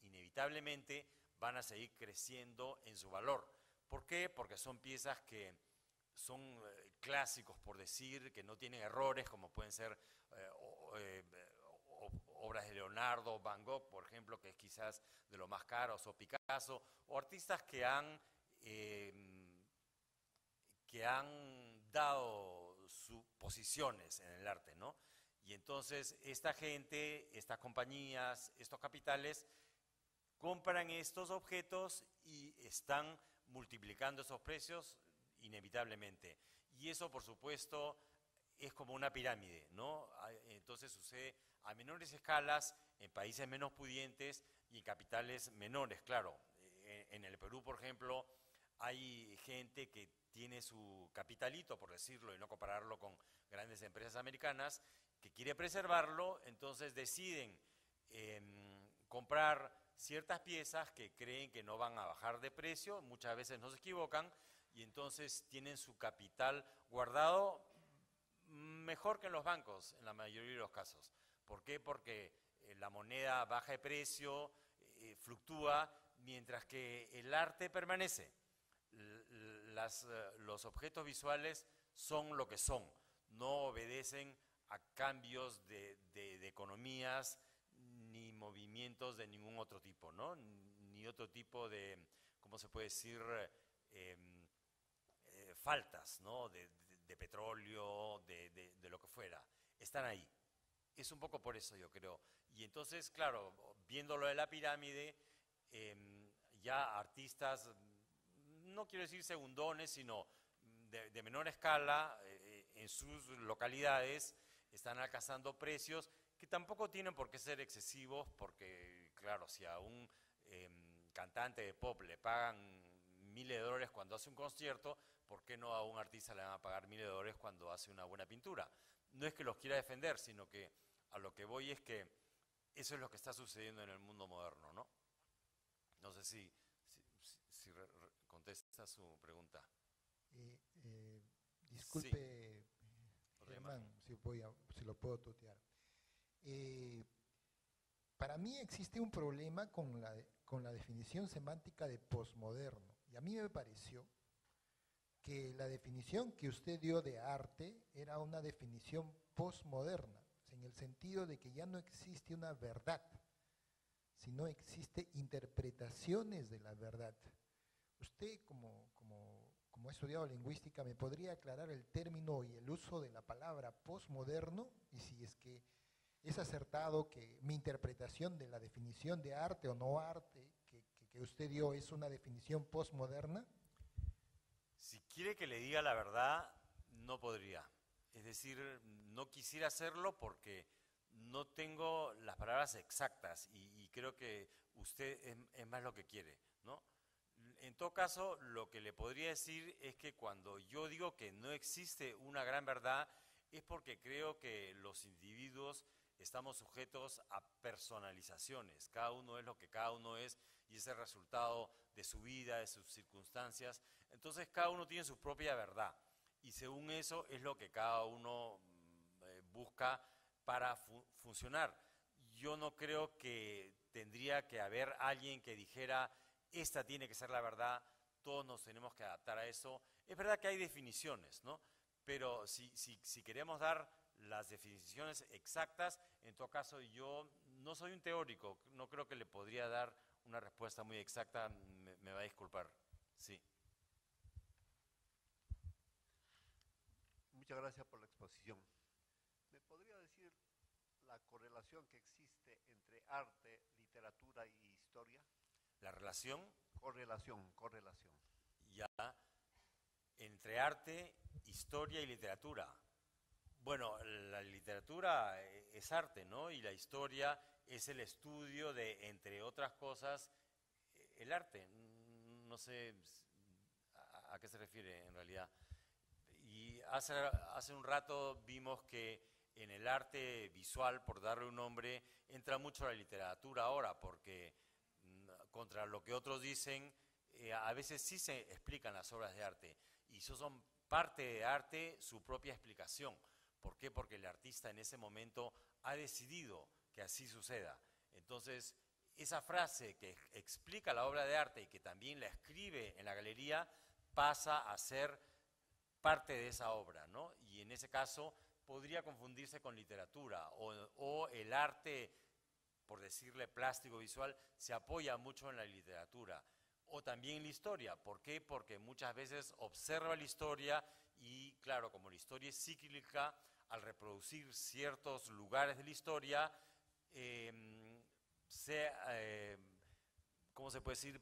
inevitablemente van a seguir creciendo en su valor. ¿Por qué? Porque son piezas que son clásicos, por decir, que no tienen errores, como pueden ser obras de Leonardo, Van Gogh, por ejemplo, que es quizás de lo más caros, o Picasso, o artistas que han dado sus posiciones en el arte, ¿no? Y entonces esta gente, estas compañías, estos capitales, compran estos objetos y están multiplicando esos precios inevitablemente. Y eso, por supuesto, es como una pirámide, ¿no? Entonces sucede a menores escalas, en países menos pudientes y en capitales menores, claro. En el Perú, por ejemplo, hay gente que tiene su capitalito, por decirlo, y no compararlo con grandes empresas americanas, que quiere preservarlo, entonces deciden comprar ciertas piezas que creen que no van a bajar de precio, muchas veces no se equivocan, y entonces tienen su capital guardado mejor que en los bancos, en la mayoría de los casos. ¿Por qué? Porque la moneda baja de precio, fluctúa, mientras que el arte permanece. Los objetos visuales son lo que son, no obedecen a cambios de economías ni movimientos de ningún otro tipo, ¿no? Ni otro tipo de, ¿cómo se puede decir?, faltas, ¿no? De petróleo, de lo que fuera, están ahí. Es un poco por eso, yo creo. Y entonces, claro, viendo lo de la pirámide, ya artistas, no quiero decir segundones, sino de menor escala, en sus localidades, están alcanzando precios que tampoco tienen por qué ser excesivos, porque, claro, si a un cantante de pop le pagan $1.000 cuando hace un concierto, ¿por qué no a un artista le van a pagar $1.000 cuando hace una buena pintura? No es que los quiera defender, sino que a lo que voy es que eso es lo que está sucediendo en el mundo moderno, ¿no? No sé si contesta su pregunta. Disculpe, sí. Germán, si lo puedo tutear. Para mí existe un problema con la definición semántica de posmoderno. Y a mí me pareció que la definición que usted dio de arte era una definición posmoderna, en el sentido de que ya no existe una verdad, sino existe interpretaciones de la verdad. Usted, como ha estudiado lingüística, ¿me podría aclarar el término y el uso de la palabra posmoderno? Y si es que es acertado que mi interpretación de la definición de arte o no arte que usted dio es una definición posmoderna. Si quiere que le diga la verdad, no podría. Es decir, no quisiera hacerlo porque no tengo las palabras exactas y creo que usted es más lo que quiere, ¿no? En todo caso, lo que le podría decir es que cuando yo digo que no existe una gran verdad, es porque creo que los individuos estamos sujetos a personalizaciones. Cada uno es lo que cada uno es y es el resultado de su vida, de sus circunstancias. Entonces, cada uno tiene su propia verdad y según eso es lo que cada uno busca para funcionar. Yo no creo que tendría que haber alguien que dijera esta tiene que ser la verdad, todos nos tenemos que adaptar a eso. Es verdad que hay definiciones, ¿no? Pero si queremos dar las definiciones exactas, en todo caso yo no soy un teórico, no creo que le podría dar una respuesta muy exacta, me va a disculpar. Sí. Muchas gracias por la exposición. ¿Me podría decir la correlación que existe entre arte, literatura y historia? ¿La relación? Correlación. Ya, entre arte, historia y literatura. Bueno, la literatura es arte, ¿no? Y la historia es el estudio de, entre otras cosas, el arte. No sé a qué se refiere en realidad. Y hace un rato vimos que en el arte visual, por darle un nombre, entra mucho la literatura ahora, porque contra lo que otros dicen, a veces sí se explican las obras de arte, y eso son parte de arte, su propia explicación. ¿Por qué? Porque el artista en ese momento ha decidido que así suceda. Entonces, esa frase que explica la obra de arte y que también la escribe en la galería, pasa a ser parte de esa obra, ¿no? Y en ese caso podría confundirse con literatura, o el arte, por decirle plástico visual, se apoya mucho en la literatura, o también la historia. ¿Por qué? Porque muchas veces observa la historia y, claro, como la historia es cíclica, al reproducir ciertos lugares de la historia, ¿cómo se puede decir?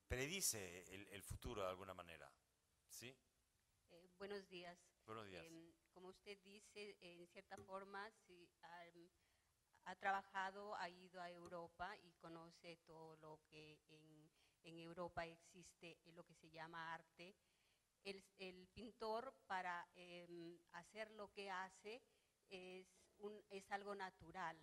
Predice el futuro de alguna manera, ¿sí? Buenos días. Buenos días. Como usted dice, en cierta forma, sí, ha trabajado, ha ido a Europa y conoce todo lo que en Europa existe, lo que se llama arte. El pintor, para hacer lo que hace, es algo natural,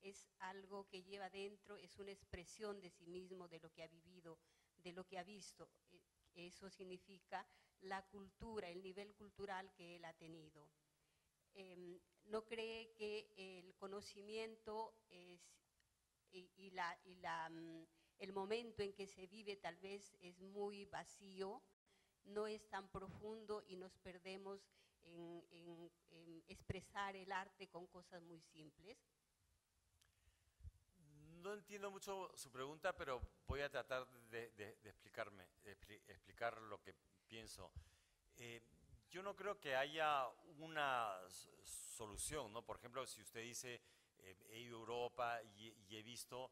es algo que lleva dentro, es una expresión de sí mismo, de lo que ha vivido, de lo que ha visto. Eso significa la cultura, el nivel cultural que él ha tenido. ¿No cree que el conocimiento el momento en que se vive tal vez es muy vacío, no es tan profundo y nos perdemos en expresar el arte con cosas muy simples? No entiendo mucho su pregunta, pero voy a tratar de explicar lo que pienso. Yo no creo que haya una solución, ¿no? Por ejemplo, si usted dice, he ido a Europa y he visto,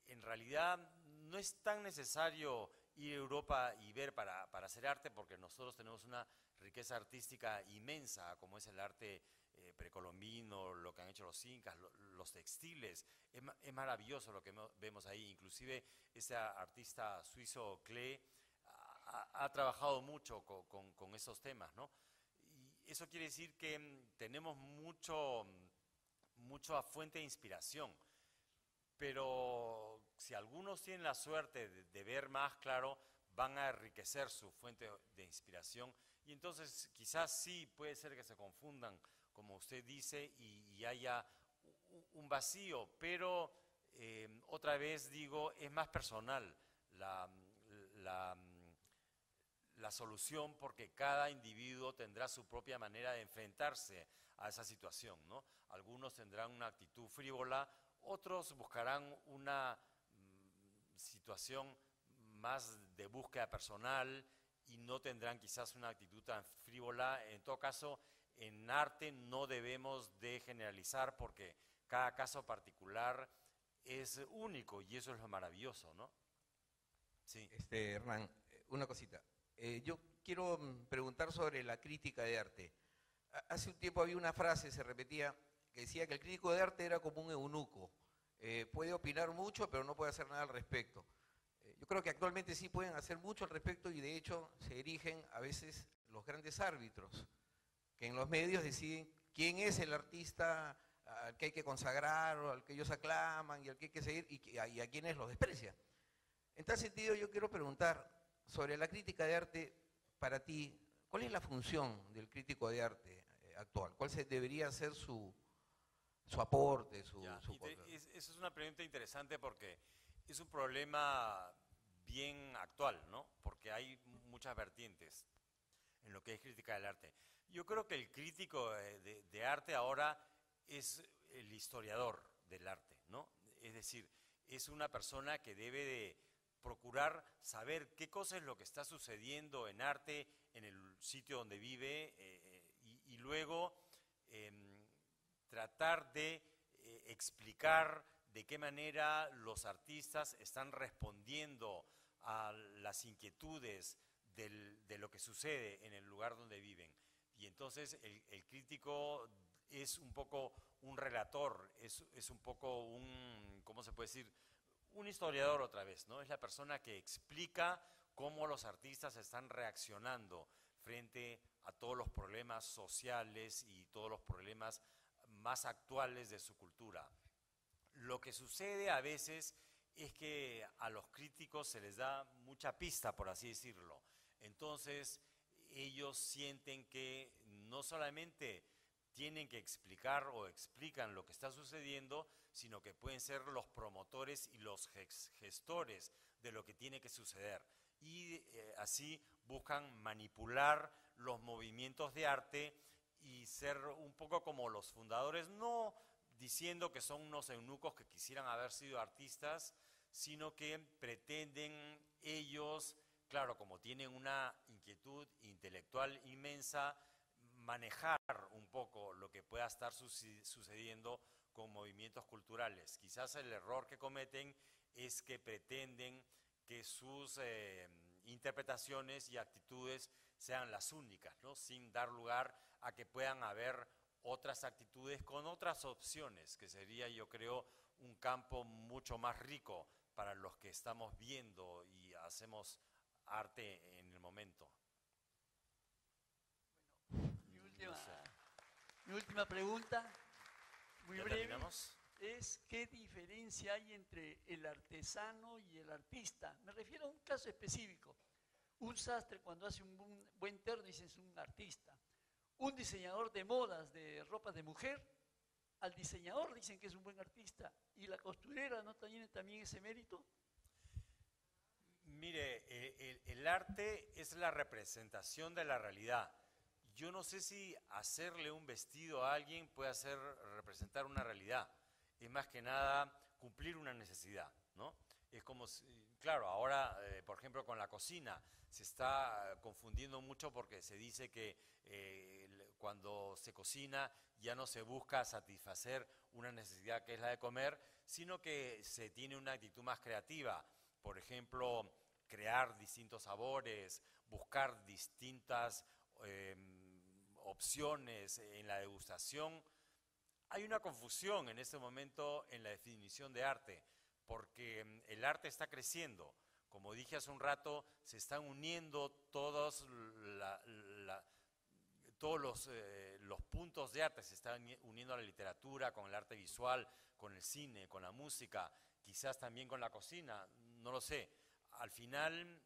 en realidad no es tan necesario ir a Europa y ver para hacer arte, porque nosotros tenemos una riqueza artística inmensa, como es el arte precolombino, lo que han hecho los incas, los textiles. Es maravilloso lo que vemos ahí. Inclusive ese artista suizo Klee ha trabajado mucho con esos temas, ¿no? Y eso quiere decir que tenemos mucha fuente de inspiración, pero si algunos tienen la suerte de ver más claro, van a enriquecer su fuente de inspiración, y entonces quizás sí puede ser que se confundan, como usted dice, y haya un vacío, pero otra vez digo, es más personal la solución, porque cada individuo tendrá su propia manera de enfrentarse a esa situación, ¿no? Algunos tendrán una actitud frívola, otros buscarán una situación más de búsqueda personal y no tendrán quizás una actitud tan frívola. En todo caso, en arte no debemos de generalizar, porque cada caso particular es único y eso es lo maravilloso, ¿no? Sí. Hernán, una cosita. Yo quiero preguntar sobre la crítica de arte. Hace un tiempo había una frase, se repetía, que decía que el crítico de arte era como un eunuco. Puede opinar mucho, pero no puede hacer nada al respecto. Yo creo que actualmente sí pueden hacer mucho al respecto, y de hecho se erigen a veces los grandes árbitros, que en los medios deciden quién es el artista al que hay que consagrar, o al que ellos aclaman y al que hay que seguir, y a quienes los desprecian. En tal sentido, yo quiero preguntar sobre la crítica de arte. Para ti, ¿cuál es la función del crítico de arte actual? ¿Cuál debería ser su aporte? Esa es una pregunta interesante, porque es un problema bien actual, ¿no? Porque hay muchas vertientes en lo que es crítica del arte. Yo creo que el crítico de arte ahora es el historiador, del arte, ¿no? Es decir, es una persona que debe de procurar saber qué cosa es lo que está sucediendo en arte en el sitio donde vive y luego tratar de explicar de qué manera los artistas están respondiendo a las inquietudes de lo que sucede en el lugar donde viven. Y entonces el crítico es un poco un relator, es un poco un, ¿cómo se puede decir?, un historiador otra vez, ¿no? Es la persona que explica cómo los artistas están reaccionando frente a todos los problemas sociales y todos los problemas más actuales de su cultura. Lo que sucede a veces es que a los críticos se les da mucha pista, por así decirlo. Entonces, ellos sienten que no solamente tienen que explicar o explican lo que está sucediendo, sino que pueden ser los promotores y los gestores de lo que tiene que suceder. Y así buscan manipular los movimientos de arte y ser un poco como los fundadores, no diciendo que son unos eunucos que quisieran haber sido artistas, sino que pretenden ellos, claro, como tienen una inquietud intelectual inmensa, manejar un poco lo que pueda estar sucediendo con movimientos culturales. Quizás el error que cometen es que pretenden que sus interpretaciones y actitudes sean las únicas, ¿no? Sin dar lugar a que puedan haber otras actitudes con otras opciones, que sería, yo creo, un campo mucho más rico para los que estamos viendo y hacemos arte en el momento. Mi última pregunta, muy breve, terminamos? es ¿qué diferencia hay entre el artesano y el artista? Me refiero a un caso específico. Un sastre cuando hace un buen terno dice es un artista. Un diseñador de modas, de ropa de mujer, al diseñador dicen que es un buen artista. ¿Y la costurera no tiene también ese mérito? Mire, el arte es la representación de la realidad. Yo no sé si hacerle un vestido a alguien puede representar una realidad. Es más que nada cumplir una necesidad, ¿no? Es como, claro, ahora, por ejemplo, con la cocina, se está confundiendo mucho porque se dice que cuando se cocina ya no se busca satisfacer una necesidad que es la de comer, sino que se tiene una actitud más creativa. Por ejemplo, crear distintos sabores, buscar distintas opciones en la degustación. Hay una confusión en este momento en la definición de arte, porque el arte está creciendo. Como dije hace un rato, se están uniendo todos los puntos de arte, se están uniendo a la literatura, con el arte visual, con el cine, con la música, quizás también con la cocina, no lo sé. Al final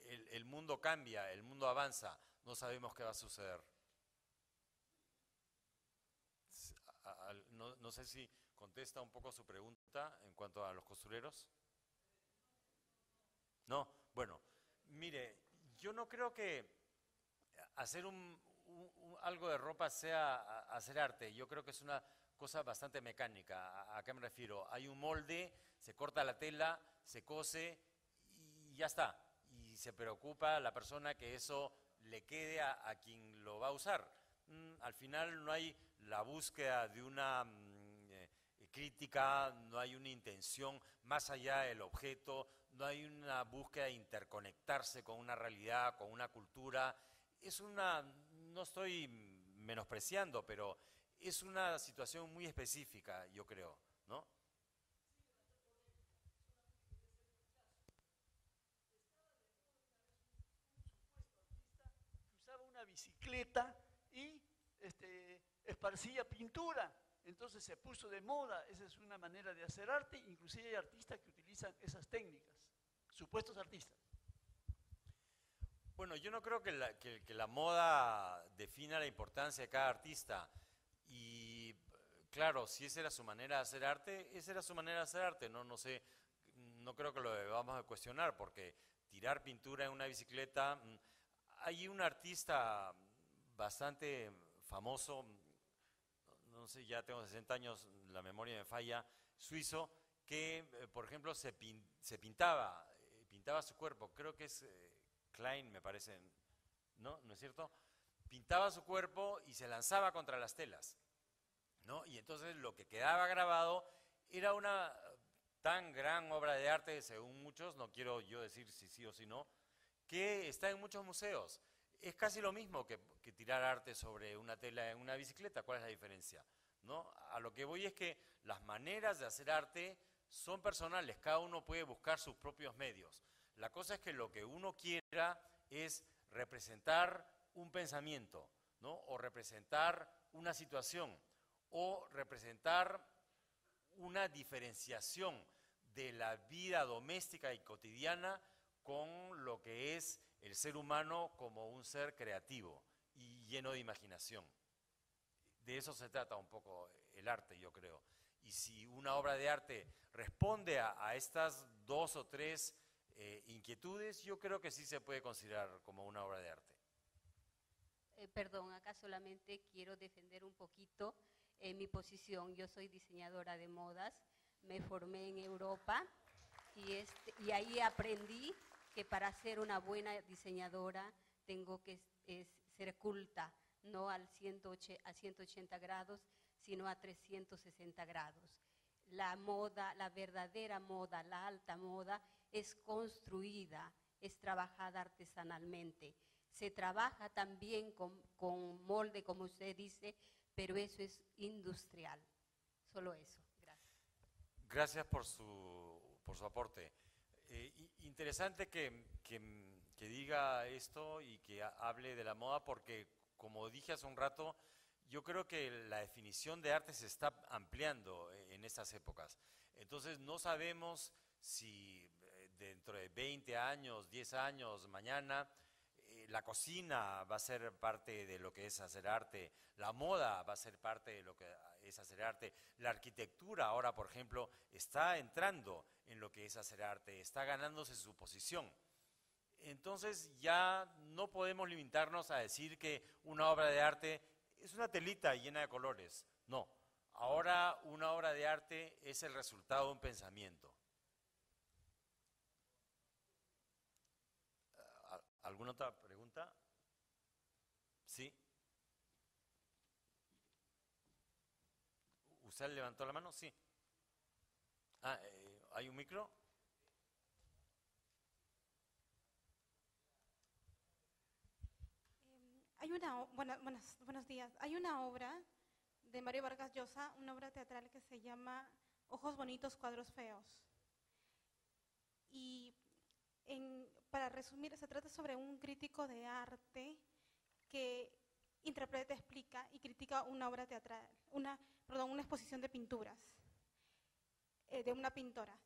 el mundo cambia, el mundo avanza, no sabemos qué va a suceder. No sé si contesta un poco su pregunta en cuanto a los costureros. No, bueno, mire, yo no creo que hacer algo de ropa sea hacer arte. Yo creo que es una cosa bastante mecánica. ¿A qué me refiero? Hay un molde, se corta la tela, se cose y ya está. Y se preocupa la persona que eso le quede a quien lo va a usar. Al final no hay la búsqueda de una crítica, no hay una intención más allá del objeto, no hay una búsqueda de interconectarse con una realidad, con una cultura. No estoy menospreciando, pero es una situación muy específica, yo creo, ¿no? Usaba una bicicleta y esparcía pintura, entonces se puso de moda. Esa es una manera de hacer arte, inclusive hay artistas que utilizan esas técnicas, supuestos artistas. Bueno, yo no creo que la moda defina la importancia de cada artista y claro, si esa era su manera de hacer arte, esa era su manera de hacer arte, no sé, no creo que lo debamos de cuestionar porque tirar pintura en una bicicleta, hay un artista bastante famoso, no sé, ya tengo 60 años, la memoria me falla, suizo, que, por ejemplo, se pintaba su cuerpo. Creo que es Klein, me parece, ¿no? ¿No es cierto? Pintaba su cuerpo y se lanzaba contra las telas, ¿no? Y entonces lo que quedaba grabado era una tan gran obra de arte, según muchos, no quiero yo decir si sí o si no, que está en muchos museos. Es casi lo mismo que tirar arte sobre una tela en una bicicleta. ¿Cuál es la diferencia? ¿No? A lo que voy es que las maneras de hacer arte son personales, cada uno puede buscar sus propios medios. La cosa es que lo que uno quiera es representar un pensamiento, ¿no? O representar una situación, o representar una diferenciación de la vida doméstica y cotidiana con lo que es el ser humano como un ser creativo y lleno de imaginación. De eso se trata un poco el arte, yo creo. Y si una obra de arte responde a estas dos o tres inquietudes, yo creo que sí se puede considerar como una obra de arte. Perdón, acá solamente quiero defender un poquito mi posición. Yo soy diseñadora de modas, me formé en Europa y ahí aprendí que para ser una buena diseñadora tengo que ser culta, no a 180 grados, sino a 360 grados. La moda, la verdadera moda, la alta moda, es construida, es trabajada artesanalmente. Se trabaja también con molde, como usted dice, pero eso es industrial. Solo eso. Gracias. Gracias por su aporte. Interesante que diga esto y que hable de la moda, porque, como dije hace un rato, yo creo que la definición de arte se está ampliando en estas épocas. Entonces, no sabemos si dentro de 20 años, 10 años, mañana, la cocina va a ser parte de lo que es hacer arte, la moda va a ser parte de lo que es hacer arte, la arquitectura ahora, por ejemplo, está entrando en lo que es hacer arte, está ganándose su posición. Entonces ya no podemos limitarnos a decir que una obra de arte es una telita llena de colores. No, ahora una obra de arte es el resultado de un pensamiento. ¿Alguna otra pregunta? ¿Sí? ¿Usted levantó la mano? Sí. ¿Hay un micro? Buenos días. Hay una obra de Mario Vargas Llosa, una obra teatral que se llama Ojos bonitos, cuadros feos. Y para resumir, se trata sobre un crítico de arte que interpreta, explica y critica una obra teatral, una exposición de pinturas de una pintora.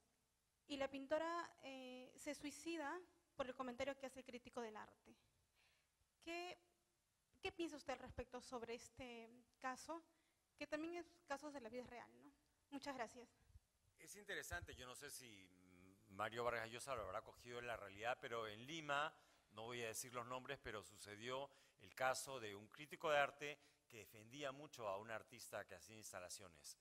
Y la pintora se suicida por el comentario que hace el crítico del arte. ¿Qué piensa usted al respecto sobre este caso, que también es caso de la vida real, ¿no? Muchas gracias. Es interesante, yo no sé si Mario Vargas Llosa lo habrá cogido en la realidad, pero en Lima, no voy a decir los nombres, pero sucedió el caso de un crítico de arte que defendía mucho a una artista que hacía instalaciones.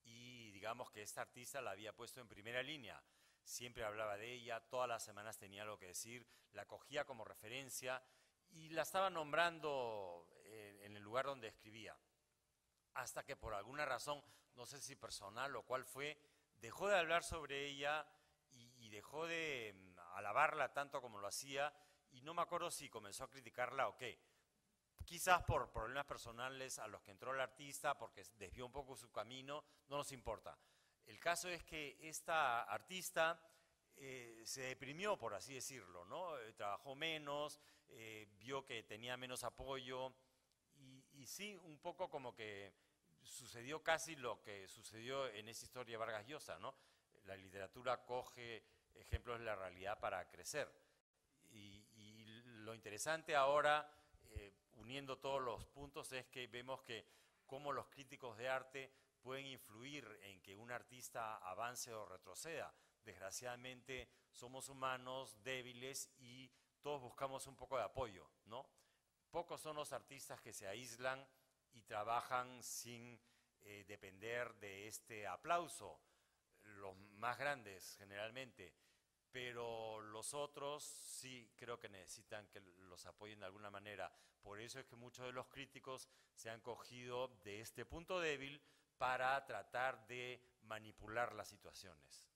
Y digamos que esta artista la había puesto en primera línea, siempre hablaba de ella, todas las semanas tenía algo que decir, la cogía como referencia y la estaba nombrando en el lugar donde escribía. Hasta que por alguna razón, no sé si personal o cuál fue, dejó de hablar sobre ella y dejó de alabarla tanto como lo hacía, y no me acuerdo si comenzó a criticarla o qué. Quizás por problemas personales a los que entró el artista, porque desvió un poco su camino, no nos importa. El caso es que esta artista se deprimió, por así decirlo, ¿no? Trabajó menos, vio que tenía menos apoyo, y sí, un poco como que sucedió casi lo que sucedió en esa historia de Vargas Llosa, ¿no? La literatura coge ejemplos de la realidad para crecer. Y lo interesante ahora, uniendo todos los puntos, es que vemos que cómo los críticos de arte pueden influir en que un artista avance o retroceda. Desgraciadamente somos humanos débiles y todos buscamos un poco de apoyo, ¿no? Pocos son los artistas que se aíslan y trabajan sin depender de este aplauso. los más grandes generalmente, pero los otros sí creo que necesitan que los apoyen de alguna manera. Por eso es que muchos de los críticos se han cogido de este punto débil para tratar de manipular las situaciones.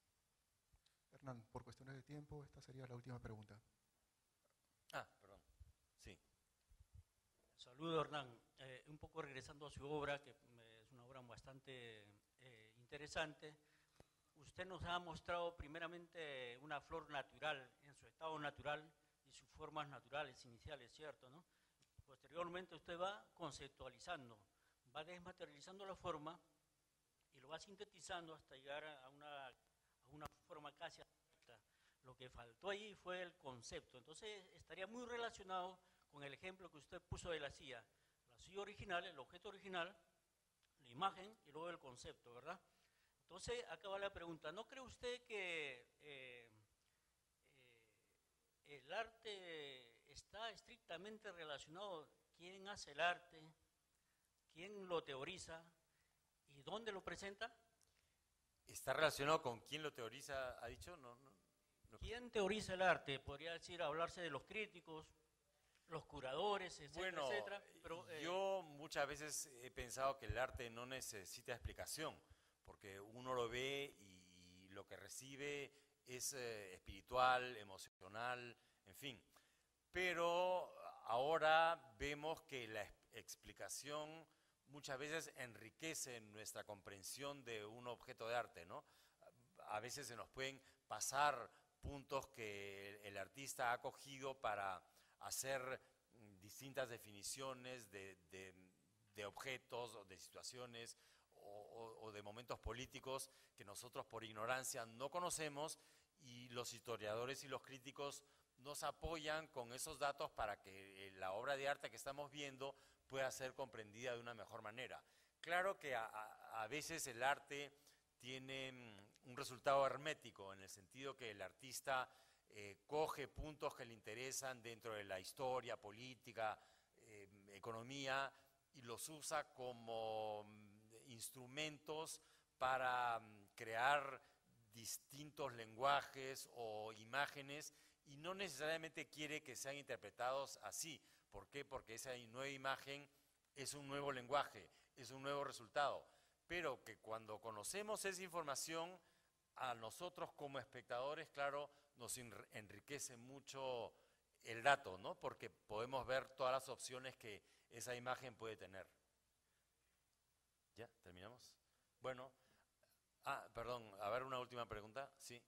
Hernán, por cuestiones de tiempo, esta sería la última pregunta. Perdón. Sí. Saludo, Hernán. Un poco regresando a su obra, que es una obra bastante interesante. Usted nos ha mostrado primeramente una flor natural, en su estado natural y sus formas naturales iniciales, ¿cierto? ¿No? Posteriormente usted va conceptualizando, va desmaterializando la forma y lo va sintetizando hasta llegar a una forma casi abstracta. Lo que faltó ahí fue el concepto. Entonces estaría muy relacionado con el ejemplo que usted puso de la silla. La silla original, el objeto original, la imagen y luego el concepto, ¿verdad? Entonces, acá va la pregunta. ¿No cree usted que el arte está estrictamente relacionado? ¿Quién hace el arte? ¿Quién lo teoriza? ¿Y dónde lo presenta? ¿Está relacionado con quién lo teoriza, ha dicho? No. ¿Quién teoriza el arte? Podría decir, hablarse de los críticos, los curadores, etcétera, etcétera. Pero, yo muchas veces he pensado que el arte no necesita explicación, porque uno lo ve y lo que recibe es espiritual, emocional, en fin. Pero ahora vemos que la explicación muchas veces enriquece nuestra comprensión de un objeto de arte, ¿no? A veces se nos pueden pasar puntos que el artista ha cogido para hacer distintas definiciones de objetos o de situaciones o de momentos políticos que nosotros por ignorancia no conocemos, y los historiadores y los críticos nos apoyan con esos datos para que la obra de arte que estamos viendo pueda ser comprendida de una mejor manera. Claro que a veces el arte tiene un resultado hermético, en el sentido que el artista coge puntos que le interesan dentro de la historia, política, economía, y los usa como instrumentos para crear distintos lenguajes o imágenes, y no necesariamente quiere que sean interpretados así. ¿Por qué? Porque esa nueva imagen es un nuevo lenguaje, es un nuevo resultado. Pero que cuando conocemos esa información, a nosotros como espectadores, claro, nos enriquece mucho el dato, ¿no? Porque podemos ver todas las opciones que esa imagen puede tener. ¿Ya? ¿Terminamos? Bueno. Perdón, a ver, una última pregunta. Sí.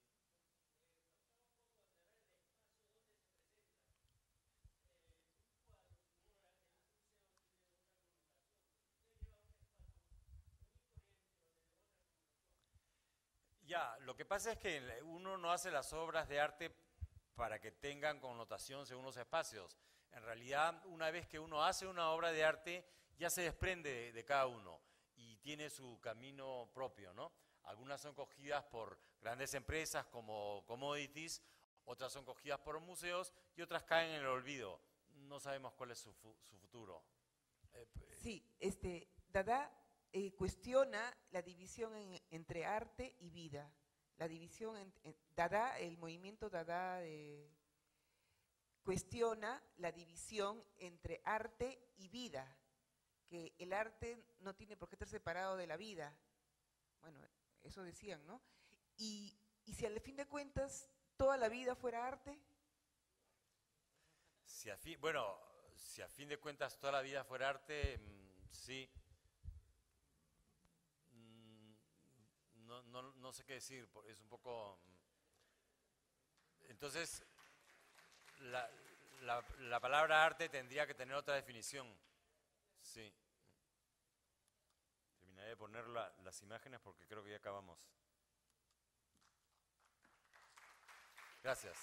Ya, lo que pasa es que uno no hace las obras de arte para que tengan connotación según los espacios. En realidad, una vez que uno hace una obra de arte, ya se desprende de cada uno y tiene su camino propio, ¿no? Algunas son cogidas por grandes empresas como commodities, otras son cogidas por museos y otras caen en el olvido. No sabemos cuál es su futuro. Sí, Dada cuestiona la división entre arte y vida. La división Dada, el movimiento Dada cuestiona la división entre arte y vida, que el arte no tiene por qué estar separado de la vida. Bueno, eso decían, ¿no? Y si al fin de cuentas toda la vida fuera arte. Si a fin de cuentas toda la vida fuera arte, sí. No sé qué decir, es un poco... Entonces, la palabra arte tendría que tener otra definición. Sí. Terminaré de poner las imágenes porque creo que ya acabamos. Gracias.